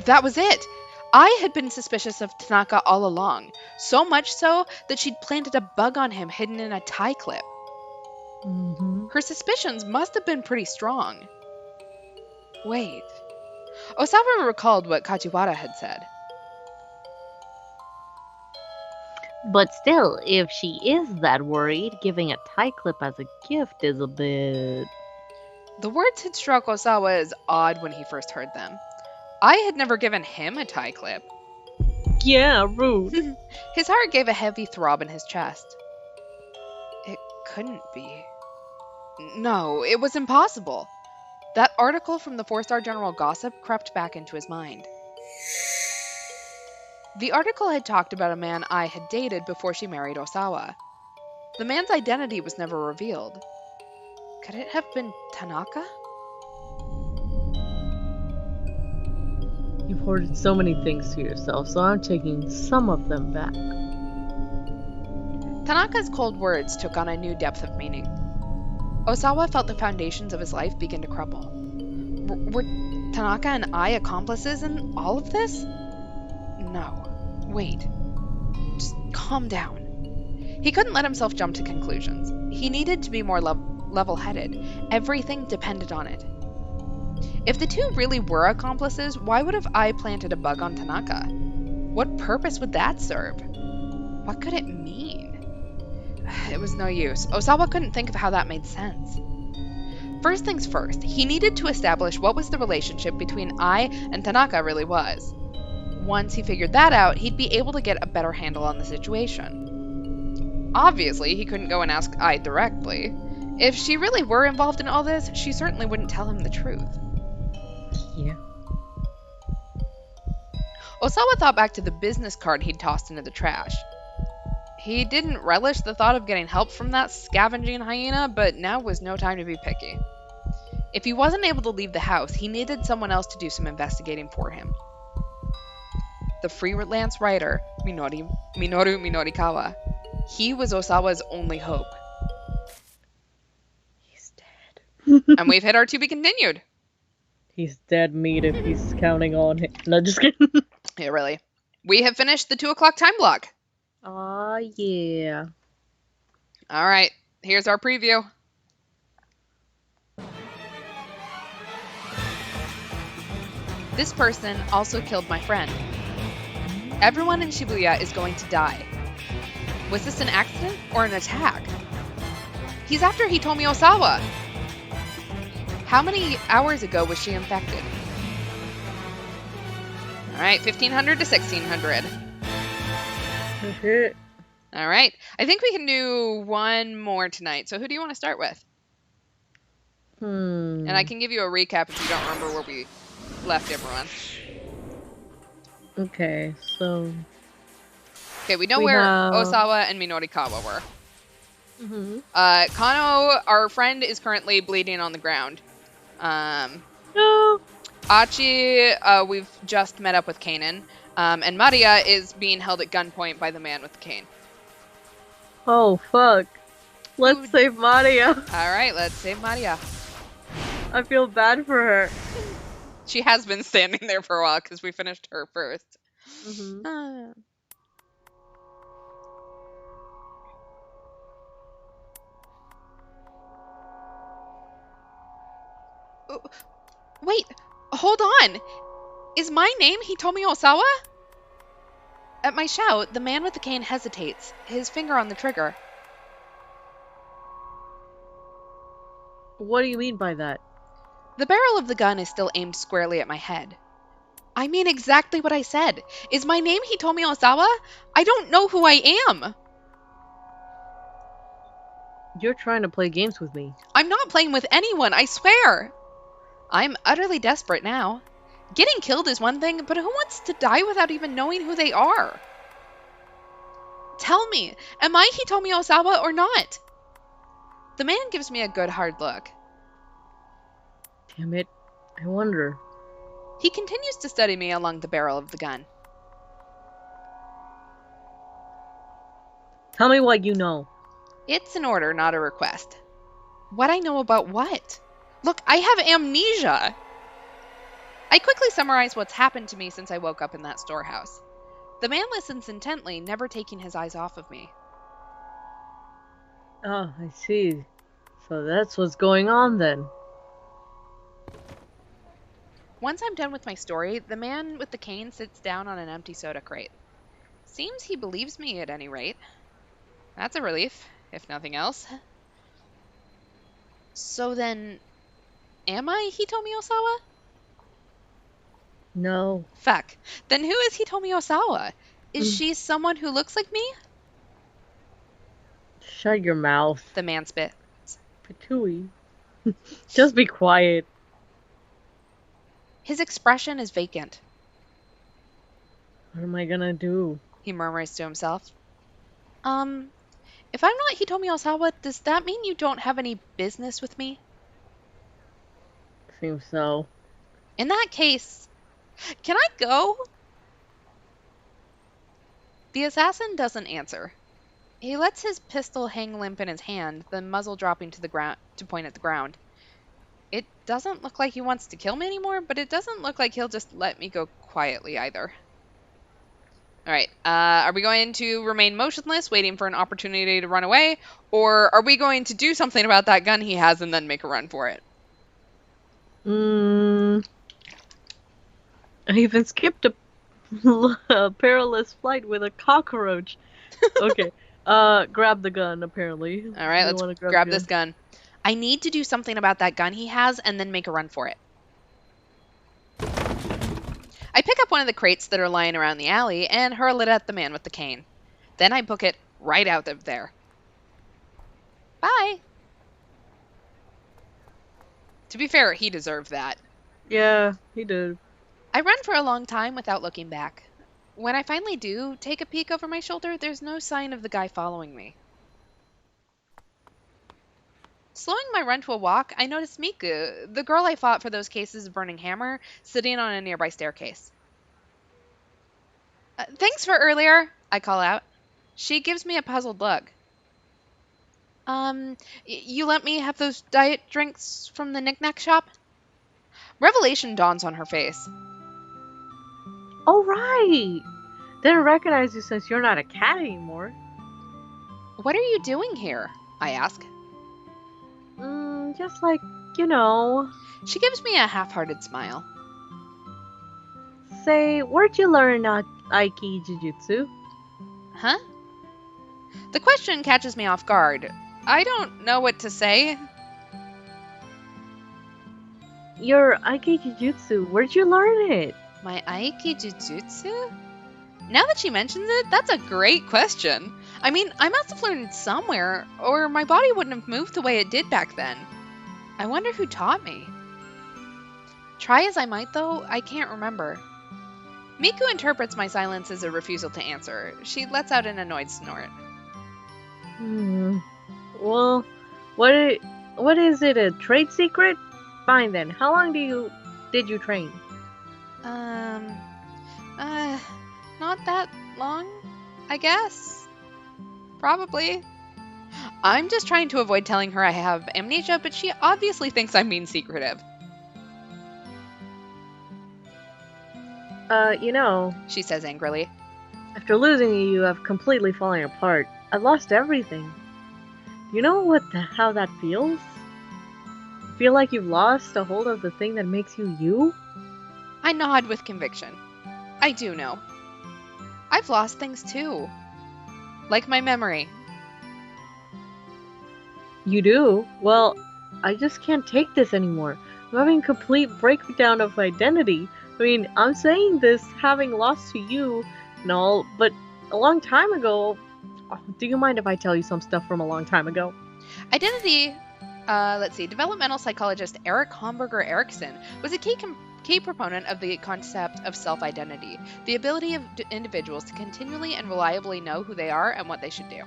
That was it! I had been suspicious of Tanaka all along, so much so that she'd planted a bug on him hidden in a tie clip. Mm-hmm. Her suspicions must have been pretty strong. Wait. Osawa recalled what Kajiwara had said. But still, if she is that worried, giving a tie clip as a gift is a bit... The words had struck Osawa as odd when he first heard them. I had never given him a tie clip. Yeah, rude. His heart gave a heavy throb in his chest. It couldn't be. No, it was impossible. That article from the 4-star General Gossip crept back into his mind. The article had talked about a man I had dated before she married Osawa. The man's identity was never revealed. Could it have been Tanaka? You've hoarded so many things to yourself, so I'm taking some of them back. Tanaka's cold words took on a new depth of meaning. Osawa felt the foundations of his life begin to crumble. Were Tanaka and I accomplices in all of this? No. Wait. Just calm down. He couldn't let himself jump to conclusions. He needed to be more level-headed. Everything depended on it. If the two really were accomplices, why would have I planted a bug on Tanaka? What purpose would that serve? What could it mean? It was no use. Osawa couldn't think of how that made sense. First things first, he needed to establish what was the relationship between I and Tanaka really was. Once he figured that out, he'd be able to get a better handle on the situation. Obviously, he couldn't go and ask I directly. If she really were involved in all this, she certainly wouldn't tell him the truth. Yeah. Osawa thought back to the business card he'd tossed into the trash. He didn't relish the thought of getting help from that scavenging hyena, but now was no time to be picky. If he wasn't able to leave the house, he needed someone else to do some investigating for him. The freelance writer, Minoru Minorikawa. He was Osawa's only hope. He's dead. And we've hit our to be continued. He's dead meat if he's counting on him. No, just kidding. Yeah, really. We have finished the 2 o'clock time block. Aw, yeah. All right, here's our preview. This person also killed my friend. Everyone in Shibuya is going to die. Was this an accident or an attack? He's after Hitomi Osawa. How many hours ago was she infected? All right, 1500 to 1600. Okay. All right. I think we can do one more tonight. So who do you want to start with? And I can give you a recap if you don't remember where we left everyone. Okay, so... Okay, we know where Osawa and Minorikawa were. Kano, our friend, is currently bleeding on the ground. No! Achi, we've just met up with Kanan. And Maria is being held at gunpoint by the man with the cane. Oh, fuck. Let's save Maria. Alright, let's save Maria. I feel bad for her. She has been standing there for a while because we finished her first. Wait, hold on. Is my name Hitomi Osawa? At my shout, the man with the cane hesitates, his finger on the trigger. What do you mean by that? The barrel of the gun is still aimed squarely at my head. I mean exactly what I said. Is my name Hitomi Osawa? I don't know who I am. You're trying to play games with me. I'm not playing with anyone, I swear. I'm utterly desperate now. Getting killed is one thing, but who wants to die without even knowing who they are? Tell me, am I Hitomi Osawa or not? The man gives me a good hard look. Damn it. I wonder. He continues to study me along the barrel of the gun. Tell me what you know. It's an order, not a request. What I know about what? Look, I have amnesia. I quickly summarize what's happened to me since I woke up in that storehouse. The man listens intently, never taking his eyes off of me. Oh, I see. So that's what's going on then. Once I'm done with my story, the man with the cane sits down on an empty soda crate. Seems he believes me at any rate. That's a relief, if nothing else. So then, am I Hitomi Osawa? No. Fuck. Then who is Hitomi Osawa? Is she someone who looks like me? Shut your mouth. The man spits. Patooey. Just be quiet. His expression is vacant. What am I gonna do? He murmurs to himself. If I'm not Hitomi Osawa, does that mean you don't have any business with me? Seems so. In that case, can I go? The assassin doesn't answer. He lets his pistol hang limp in his hand, the muzzle dropping to the ground to point at the ground. It doesn't look like he wants to kill me anymore, but it doesn't look like he'll just let me go quietly either. All right. Are we going to remain motionless, waiting for an opportunity to run away, or are we going to do something about that gun he has and then make a run for it? I even skipped a perilous flight with a cockroach. Okay. Grab the gun, apparently. All right, let's grab this gun. I need to do something about that gun he has and then make a run for it. I pick up one of the crates that are lying around the alley and hurl it at the man with the cane. Then I book it right out of there. Bye. To be fair, he deserved that. Yeah, he did. I run for a long time without looking back. When I finally do take a peek over my shoulder, there's no sign of the guy following me. Slowing my run to a walk, I notice Miku, the girl I fought for those cases of burning hammer, sitting on a nearby staircase. Thanks for earlier, I call out. She gives me a puzzled look. You let me have those diet drinks from the knick-knack shop? Revelation dawns on her face. Oh, right! Didn't recognize you since you're not a cat anymore. What are you doing here? I ask. Just like, you know. She gives me a half-hearted smile. Say, where'd you learn Aiki Jujutsu? Huh? The question catches me off guard. I don't know what to say. Your Aiki Jujutsu, where'd you learn it? My Aiki Jujutsu? Now that she mentions it, that's a great question. I mean, I must have learned it somewhere, or my body wouldn't have moved the way it did back then. I wonder who taught me. Try as I might, though, I can't remember. Miku interprets my silence as a refusal to answer. She lets out an annoyed snort. Well, what is it, a trade secret? Fine then. How long did you train? Not that long, I guess. Probably. I'm just trying to avoid telling her I have amnesia, but she obviously thinks I'm being secretive. She says angrily. After losing you, you have completely fallen apart. I've lost everything. You know how that feels? Feel like you've lost a hold of the thing that makes you you? I nod with conviction. I do know. I've lost things too. Like my memory. You do? Well, I just can't take this anymore. I'm having a complete breakdown of identity. I mean, I'm saying this having lost to you and all, but a long time ago. Do you mind if I tell you some stuff from a long time ago? Identity, developmental psychologist Eric Homburger Erickson was a key proponent of the concept of self-identity, the ability of individuals to continually and reliably know who they are and what they should do.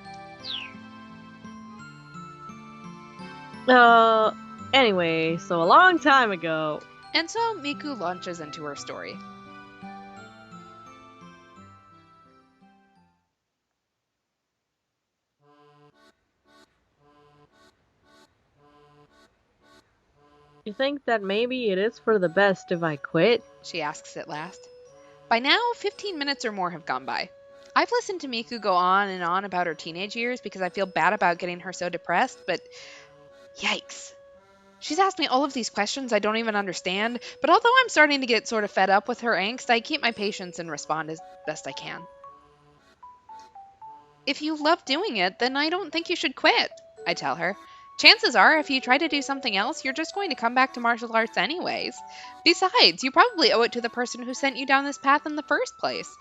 Anyway, so a long time ago. And so Miku launches into her story. You think that maybe it is for the best if I quit? She asks at last. By now, 15 minutes or more have gone by. I've listened to Miku go on and on about her teenage years because I feel bad about getting her so depressed, but yikes. She's asked me all of these questions I don't even understand, but although I'm starting to get sort of fed up with her angst, I keep my patience and respond as best I can. If you love doing it, then I don't think you should quit, I tell her. Chances are, if you try to do something else, you're just going to come back to martial arts anyways. Besides, you probably owe it to the person who sent you down this path in the first place.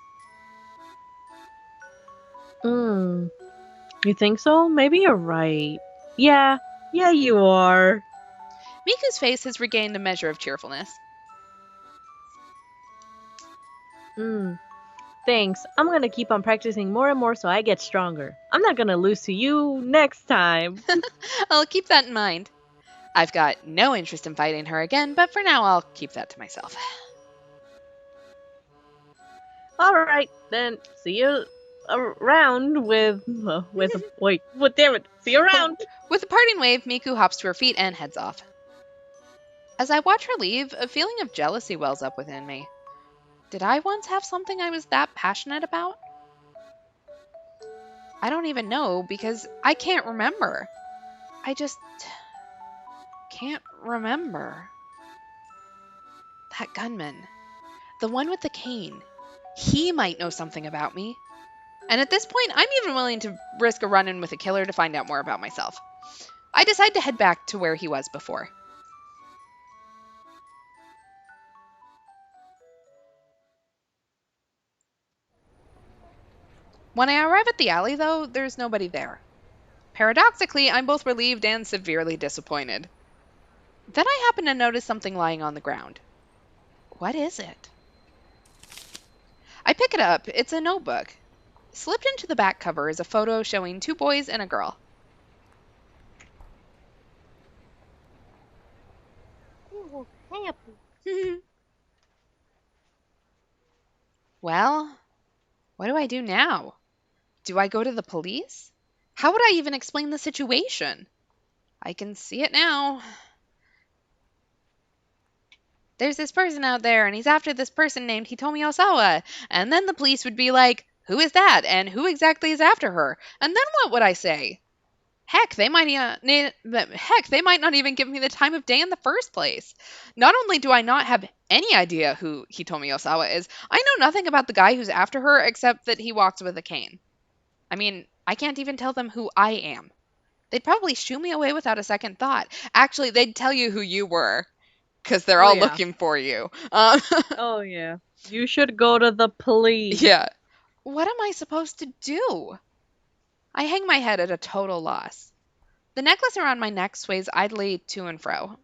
You think so? Maybe you're right. Yeah, you are. Miku's face has regained a measure of cheerfulness. Thanks. I'm gonna keep on practicing more and more so I get stronger. I'm not gonna lose to you next time. I'll keep that in mind. I've got no interest in fighting her again, but for now I'll keep that to myself. Alright, then see you around wait, what damn it, see you around! With a parting wave, Miku hops to her feet and heads off. As I watch her leave, a feeling of jealousy wells up within me. Did I once have something I was that passionate about? I don't even know because I can't remember. I just can't remember. That gunman, the one with the cane, he might know something about me. And at this point, I'm even willing to risk a run-in with a killer to find out more about myself. I decide to head back to where he was before. When I arrive at the alley, though, there's nobody there. Paradoxically, I'm both relieved and severely disappointed. Then I happen to notice something lying on the ground. What is it? I pick it up. It's a notebook. Slipped into the back cover is a photo showing 2 boys and a girl. Well, what do I do now? Do I go to the police? How would I even explain the situation? I can see it now. There's this person out there, and he's after this person named Hitomi Osawa. And then the police would be like, who is that? And who exactly is after her? And then what would I say? Heck, they might not even give me the time of day in the first place. Not only do I not have any idea who Hitomi Osawa is, I know nothing about the guy who's after her except that he walks with a cane. I mean, I can't even tell them who I am. They'd probably shoo me away without a second thought. Actually, they'd tell you who you were, because they're all looking for you. Oh, yeah. You should go to the police. Yeah. What am I supposed to do? I hang my head at a total loss. The necklace around my neck sways idly to and fro.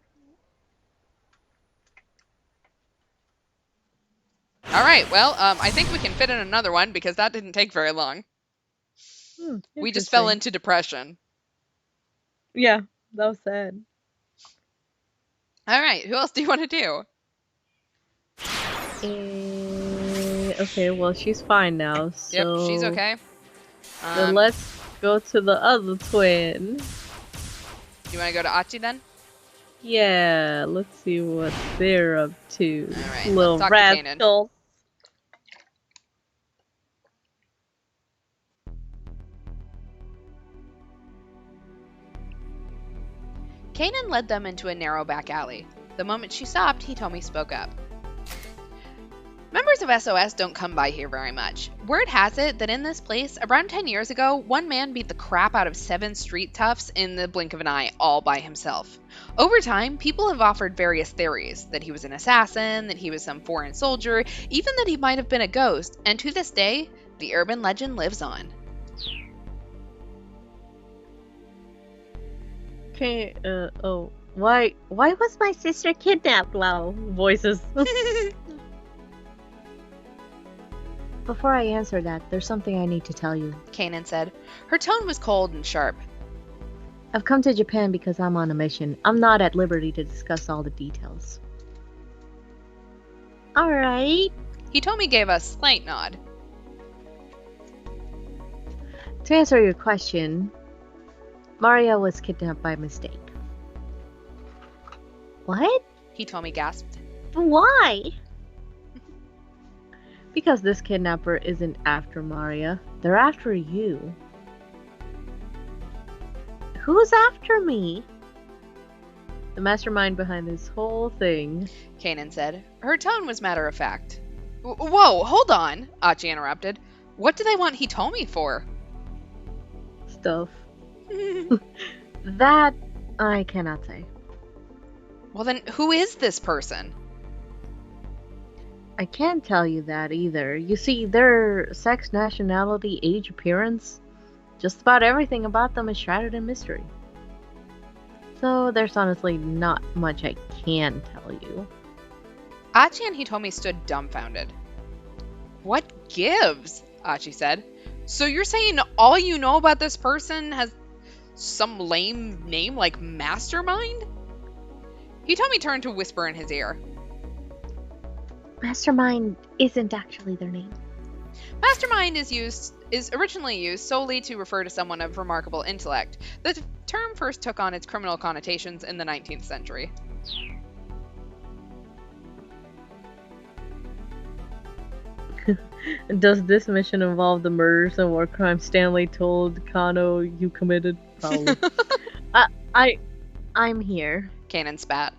All right, well, I think we can fit in another one because that didn't take very long. We just fell into depression. Yeah, that was sad. All right, who else do you want to do? Okay, well, she's fine now, so... Yep, she's okay. Then let's go to the other twin. You want to go to Achi then? Yeah, let's see what they're up to. All right, little let's talk to rascal. Kanan led them into a narrow back alley. The moment she stopped, Hitomi spoke up. Members of SOS don't come by here very much. Word has it that in this place, around 10 years ago, one man beat the crap out of 7 street toughs in the blink of an eye, all by himself. Over time, people have offered various theories, that he was an assassin, that he was some foreign soldier, even that he might have been a ghost, and to this day, the urban legend lives on. Okay, why was my sister kidnapped? Wow, voices. Before I answer that, there's something I need to tell you. Kanan said. Her tone was cold and sharp. I've come to Japan because I'm on a mission. I'm not at liberty to discuss all the details. Alright. Hitomi gave a slight nod. To answer your question, Maria was kidnapped by mistake. What? Hitomi gasped. Why? Because this kidnapper isn't after Maria. They're after you. Who's after me? The mastermind behind this whole thing. Kanan said. Her tone was matter-of-fact. Whoa, hold on, Achi interrupted. What do they want Hitomi for? Stuff. That I cannot say. Well then, who is this person? I can't tell you that either. You see, their sex, nationality, age, appearance, just about everything about them is shrouded in mystery. So there's honestly not much I can tell you. Achi and Hitomi stood dumbfounded. What gives? Achi said. So you're saying all you know about this person has some lame name like Mastermind? Hitomi turned to whisper in his ear. Mastermind isn't actually their name. Mastermind is originally used solely to refer to someone of remarkable intellect. The term first took on its criminal connotations in the 19th century. Does this mission involve the murders and war crimes Stanley told Kano you committed? Probably. I'm here Kanan spat.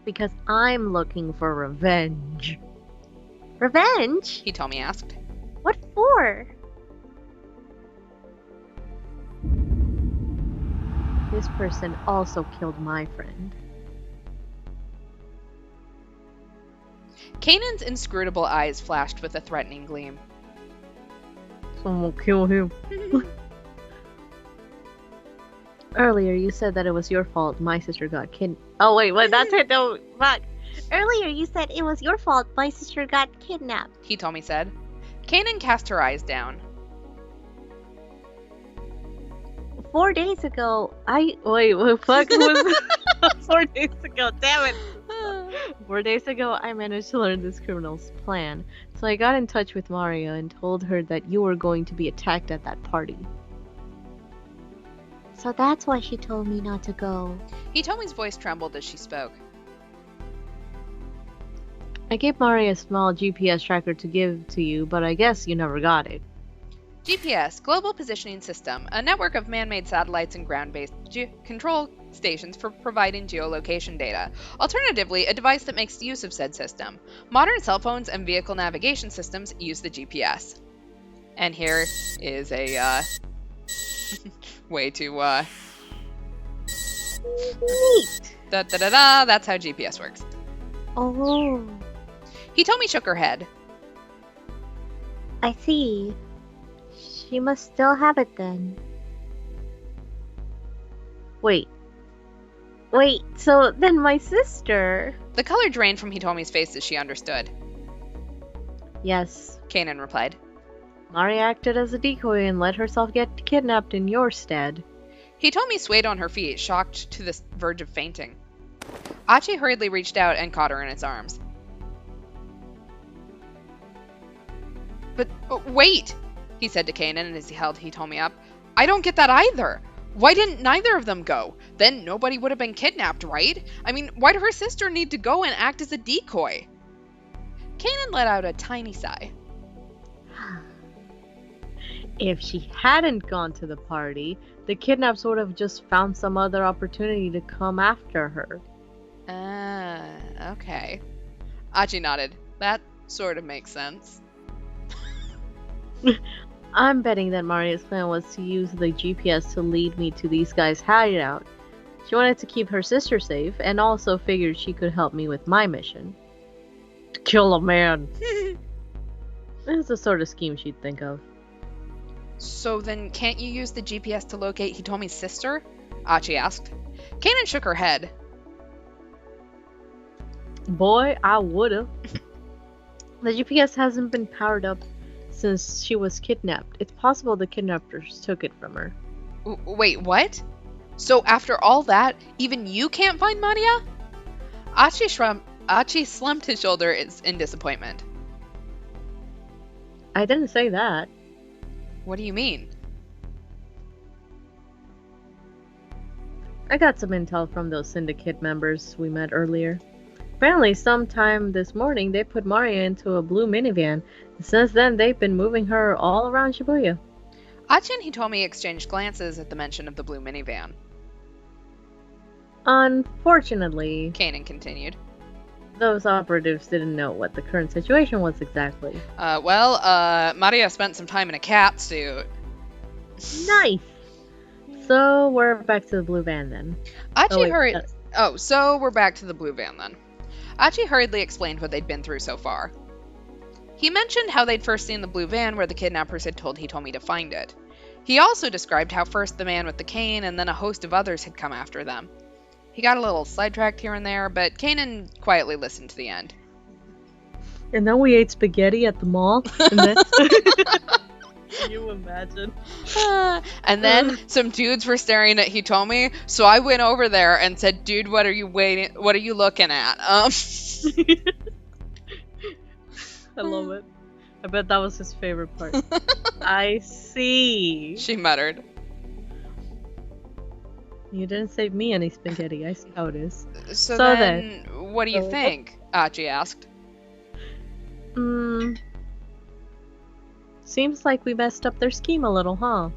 because I'm looking for revenge. Revenge? Hitomi asked. What for? This person also killed my friend. Kanan's inscrutable eyes flashed with a threatening gleam. Someone will kill him. Earlier, you said that it was your fault my sister got kidnapped. Oh, wait, that's it. No, fuck. Earlier, you said it was your fault my sister got kidnapped. Hitomi said. Kanan cast her eyes down. 4 days ago, Wait, what fuck was 4 days ago? Damn it! 4 days ago, I managed to learn this criminal's plan, so I got in touch with Maria and told her that you were going to be attacked at that party. So that's why she told me not to go. Hitomi's voice trembled as she spoke. I gave Maria a small GPS tracker to give to you, but I guess you never got it. GPS, Global Positioning System, a network of man-made satellites and ground-based control stations for providing geolocation data. Alternatively, a device that makes use of said system. Modern cell phones and vehicle navigation systems use the GPS. And here is a way to Neat. da-da-da-da, that's how GPS works. Oh, Hitomi shook her head. I see. She must still have it then. Wait, so then my sister... The color drained from Hitomi's face as she understood. Yes, Kanan replied. Maria acted as a decoy and let herself get kidnapped in your stead. Hitomi swayed on her feet, shocked to the verge of fainting. Achi hurriedly reached out and caught her in its arms. But wait, he said to Kanan as he held Hitomi up. I don't get that either. Why didn't neither of them go? Then nobody would have been kidnapped, right? I mean, why did her sister need to go and act as a decoy? Kanan let out a tiny sigh. If she hadn't gone to the party, the kidnaps would have just found some other opportunity to come after her. Okay. Achi nodded. That sort of makes sense. I'm betting that Maria's plan was to use the GPS to lead me to these guys' hideout. She wanted to keep her sister safe, and also figured she could help me with my mission. To kill a man. This is the sort of scheme she'd think of. So then can't you use the GPS to locate Hitomi's sister? Achi asked. Kanan shook her head. Boy, I would've. The GPS hasn't been powered up since she was kidnapped. It's possible the kidnappers took it from her. Wait, what? So after all that, even you can't find Maria? Achi slumped his shoulder in disappointment. I didn't say that. What do you mean? I got some intel from those syndicate members we met earlier. Apparently, sometime this morning, they put Maria into a blue minivan. And since then, they've been moving her all around Shibuya. Achi and Hitomi exchanged glances at the mention of the blue minivan. Unfortunately, Kanan continued. those operatives didn't know what the current situation was exactly. Maria spent some time in a cat suit. Nice! So, we're back to the blue van then. So we're back to the blue van then. Achi hurriedly explained what they'd been through so far. He mentioned how they'd first seen the blue van where the kidnappers had told Hitomi to find it. He also described how first the man with the cane and then a host of others had come after them. He got a little sidetracked here and there, but Kanan quietly listened to the end. And then we ate spaghetti at the mall. And then... Can you imagine? And then some dudes were staring at Hitomi, so I went over there and said, "Dude, what are you looking at?" I love it. I bet that was his favorite part. I see. She muttered. You didn't save me any spaghetti. I see how it is. So then, what do you think? Achi asked. Seems like we messed up their scheme a little, huh?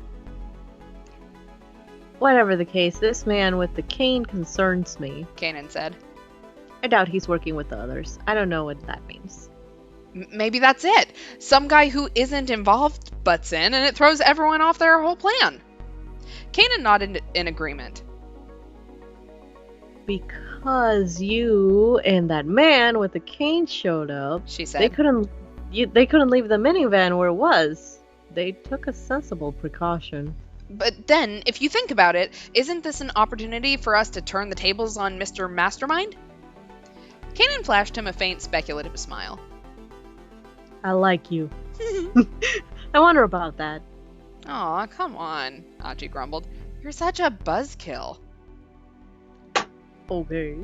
Whatever the case, this man with the cane concerns me. Kanan said. I doubt he's working with the others. I don't know what that means. Maybe that's it. Some guy who isn't involved butts in, and it throws everyone off their whole plan. Kanan nodded in agreement. Because you and that man with the cane showed up, she said. They couldn't leave the minivan where it was. They took a sensible precaution. But then, if you think about it, isn't this an opportunity for us to turn the tables on Mr. Mastermind? Kanan flashed him a faint speculative smile. I like you. I wonder about that. Aw, come on, Achi grumbled. You're such a buzzkill. Okay.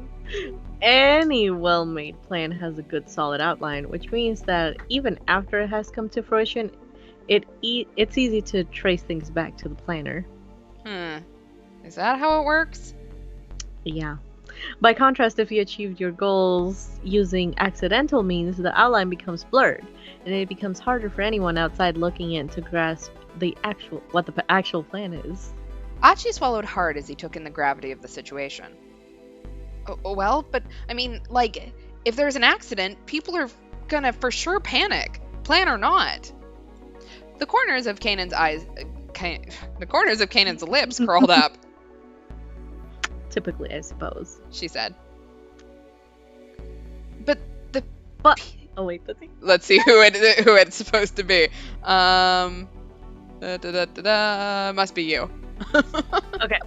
Any well-made plan has a good solid outline, which means that even after it has come to fruition, it's easy to trace things back to the planner. Is that how it works? Yeah. By contrast, if you achieved your goals using accidental means, the outline becomes blurred, and it becomes harder for anyone outside looking in to grasp what the actual plan is. Achi swallowed hard as he took in the gravity of the situation. Well, but, I mean, like, if there's an accident, people are gonna for sure panic, plan or not. The corners of Kanan's lips curled up. Typically, I suppose. She said. Oh wait, let's see who it's supposed to be. Must be you. Okay.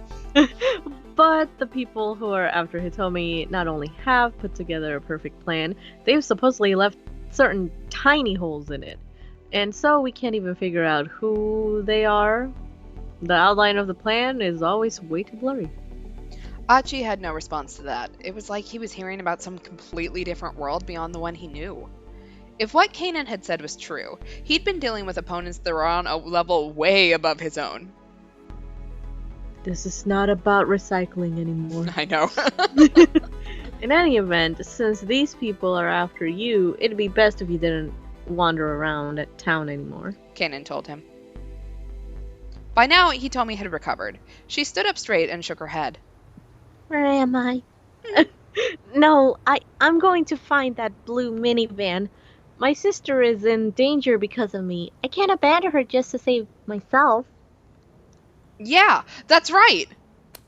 But the people who are after Hitomi not only have put together a perfect plan, they've supposedly left certain tiny holes in it. And so we can't even figure out who they are. The outline of the plan is always way too blurry. Achi had no response to that. It was like he was hearing about some completely different world beyond the one he knew. If what Kanan had said was true, he'd been dealing with opponents that were on a level way above his own. This is not about recycling anymore. I know. In any event, since these people are after you, it'd be best if you didn't wander around at town anymore. Kanan told him. By now, Hitomi had recovered. She stood up straight and shook her head. Where am I? No, I'm going to find that blue minivan. My sister is in danger because of me. I can't abandon her just to save myself. Yeah, that's right.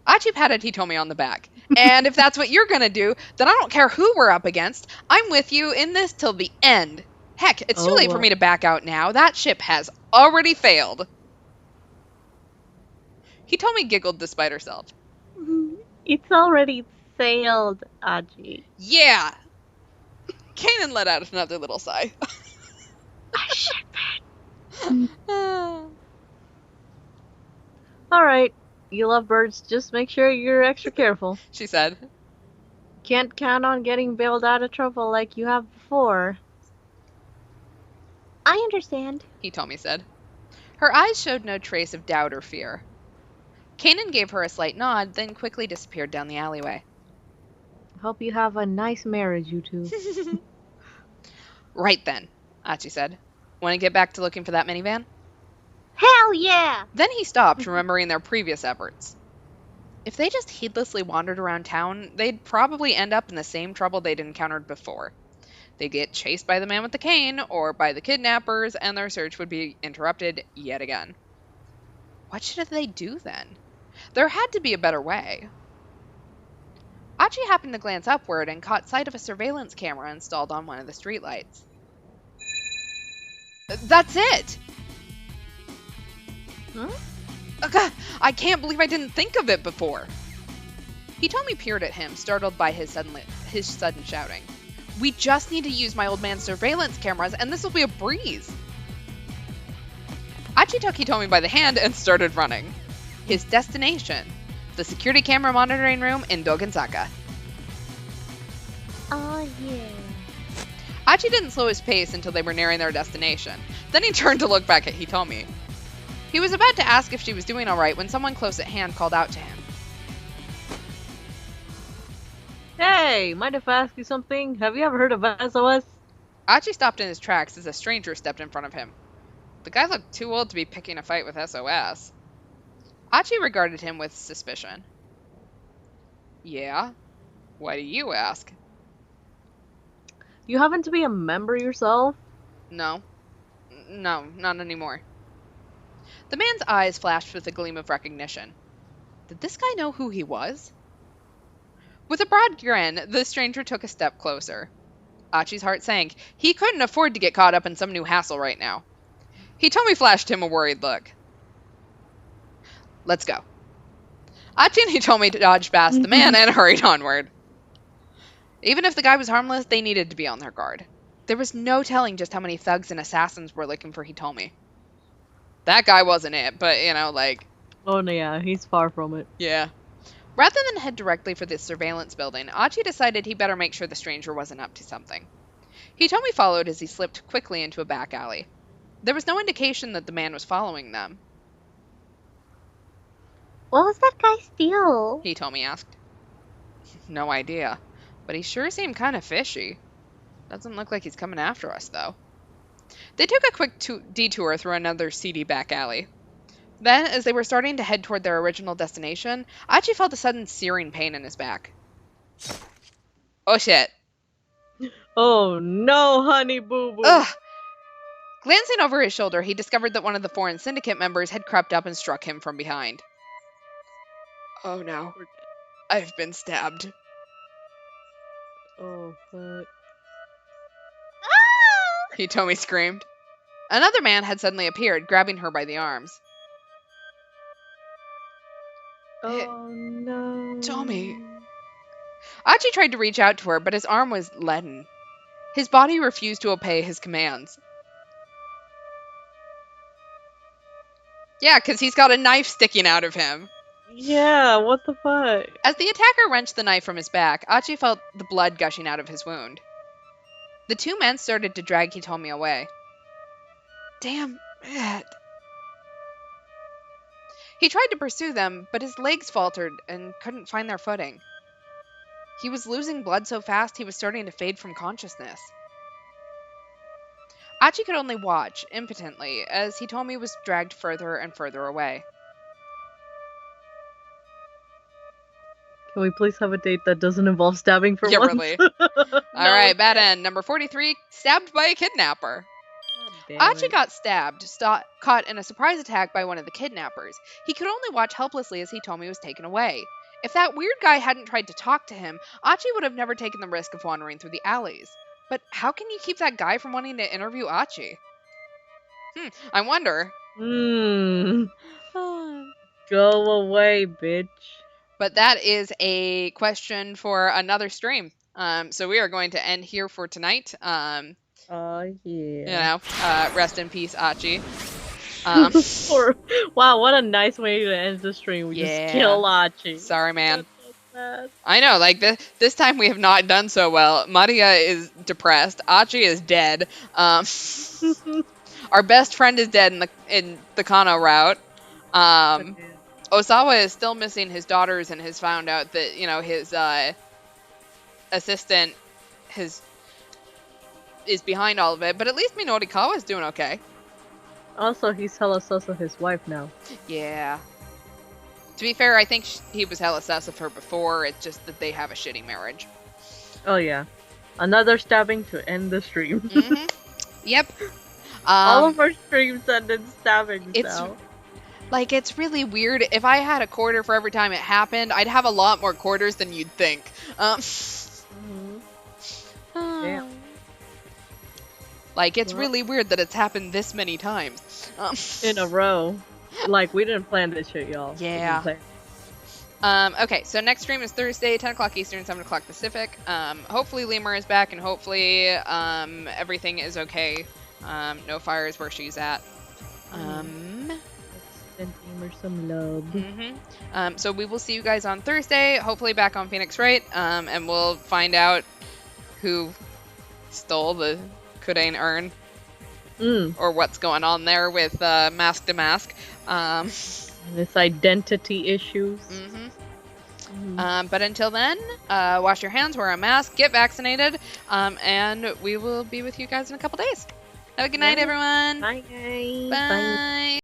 Achi patted Hitomi on the back. And if that's what you're gonna do, then I don't care who we're up against. I'm with you in this till the end. Heck, it's too late for me to back out now. That ship has already failed. Hitomi giggled despite herself. It's already sailed, Aji. Yeah. Kanan let out another little sigh. I should Alright, you love birds, just make sure you're extra careful. She said. Can't count on getting bailed out of trouble like you have before. I understand, Hitomi said. Her eyes showed no trace of doubt or fear. Kanan gave her a slight nod, then quickly disappeared down the alleyway. Hope you have a nice marriage, you two. Right then, Achi said. Want to get back to looking for that minivan? Hell yeah! Then he stopped, remembering their previous efforts. If they just heedlessly wandered around town, they'd probably end up in the same trouble they'd encountered before. They'd get chased by the man with the cane, or by the kidnappers, and their search would be interrupted yet again. What should they do then? There had to be a better way. Achi happened to glance upward and caught sight of a surveillance camera installed on one of the streetlights. That's it! Huh? God, I can't believe I didn't think of it before. Hitomi peered at him, startled by his sudden shouting. We just need to use my old man's surveillance cameras, and this will be a breeze. Achi took Hitomi by the hand and started running. His destination, the security camera monitoring room in Dogensaka. Oh, yeah. Achi didn't slow his pace until they were nearing their destination. Then he turned to look back at Hitomi. He was about to ask if she was doing all right when someone close at hand called out to him. Hey, mind if I ask you something? Have you ever heard of SOS? Achi stopped in his tracks as a stranger stepped in front of him. The guy looked too old to be picking a fight with SOS. Achi regarded him with suspicion. Yeah? Why do you ask? You happen to be a member yourself? No. No, not anymore. The man's eyes flashed with a gleam of recognition. Did this guy know who he was? With a broad grin, the stranger took a step closer. Achi's heart sank. He couldn't afford to get caught up in some new hassle right now. Hitomi flashed him a worried look. Let's go. Achi and Hitomi dodged past the man and hurried onward. Even if the guy was harmless, they needed to be on their guard. There was no telling just how many thugs and assassins were looking for Hitomi. That guy wasn't it, but, Oh, no, yeah, he's far from it. yeah. Rather than head directly for the surveillance building, Achi decided he better make sure the stranger wasn't up to something. Hitomi followed as he slipped quickly into a back alley. There was no indication that the man was following them. What was that guy steal? Hitomi asked. No idea, but he sure seemed kind of fishy. Doesn't look like he's coming after us, though. They took a quick detour through another seedy back alley. Then, as they were starting to head toward their original destination, Achi felt a sudden searing pain in his back. Oh shit. Oh no, honey boo boo. Ugh! Glancing over his shoulder, he discovered that one of the foreign syndicate members had crept up and struck him from behind. Oh no. I've been stabbed. Oh, fuck. Hitomi screamed. Another man had suddenly appeared, grabbing her by the arms. Oh no. Tommy. Achi tried to reach out to her, but his arm was leaden. His body refused to obey his commands. Yeah, because he's got a knife sticking out of him. Yeah, what the fuck? As the attacker wrenched the knife from his back, Achi felt the blood gushing out of his wound. The two men started to drag Hitomi away. Damn it. He tried to pursue them, but his legs faltered and couldn't find their footing. He was losing blood so fast he was starting to fade from consciousness. Achi could only watch, impotently, as Hitomi was dragged further and further away. Can we please have a date that doesn't involve stabbing for Yeah, once? really. No, Alright, bad end. Number 43, stabbed by a kidnapper. Achi got stabbed, caught in a surprise attack by one of the kidnappers. He could only watch helplessly as Hitomi was taken away. If that weird guy hadn't tried to talk to him, Achi would have never taken the risk of wandering through the alleys. But how can you keep that guy from wanting to interview Achi? I wonder. Go away, bitch. But that is a question for another stream. So we are going to end here for tonight. Oh, yeah. Rest in peace, Achi. Wow, what a nice way to end the stream. We just kill Achi. Sorry, man. That's so sad. I know, this time we have not done so well. Maria is depressed. Achi is dead. Our best friend is dead in the Kano route. Osawa is still missing his daughters and has found out that, his assistant is behind all of it. But at least Minorikawa is doing okay. Also, he's hella sus of his wife now. Yeah. To be fair, I think he was hella sus of her before. It's just that they have a shitty marriage. Oh, yeah. Another stabbing to end the stream. Mm-hmm. Yep. All of our streams end in stabbing now. It's really weird. If I had a quarter for every time it happened, I'd have a lot more quarters than you'd think. Damn. It's really weird that it's happened this many times. In a row. We didn't plan this shit, y'all. Yeah. Okay, so next stream is Thursday, 10 o'clock Eastern, 7 o'clock Pacific. Hopefully Lemur is back, and hopefully everything is okay. No fires where she's at. Send Tamer some love. So we will see you guys on Thursday, hopefully back on Phoenix Wright, and we'll find out who stole the Kudain urn, or what's going on there with Mask to Mask. This identity issues. But until then, wash your hands, wear a mask, get vaccinated, and we will be with you guys in a couple days. Have a good night, everyone. Bye, guys. Bye.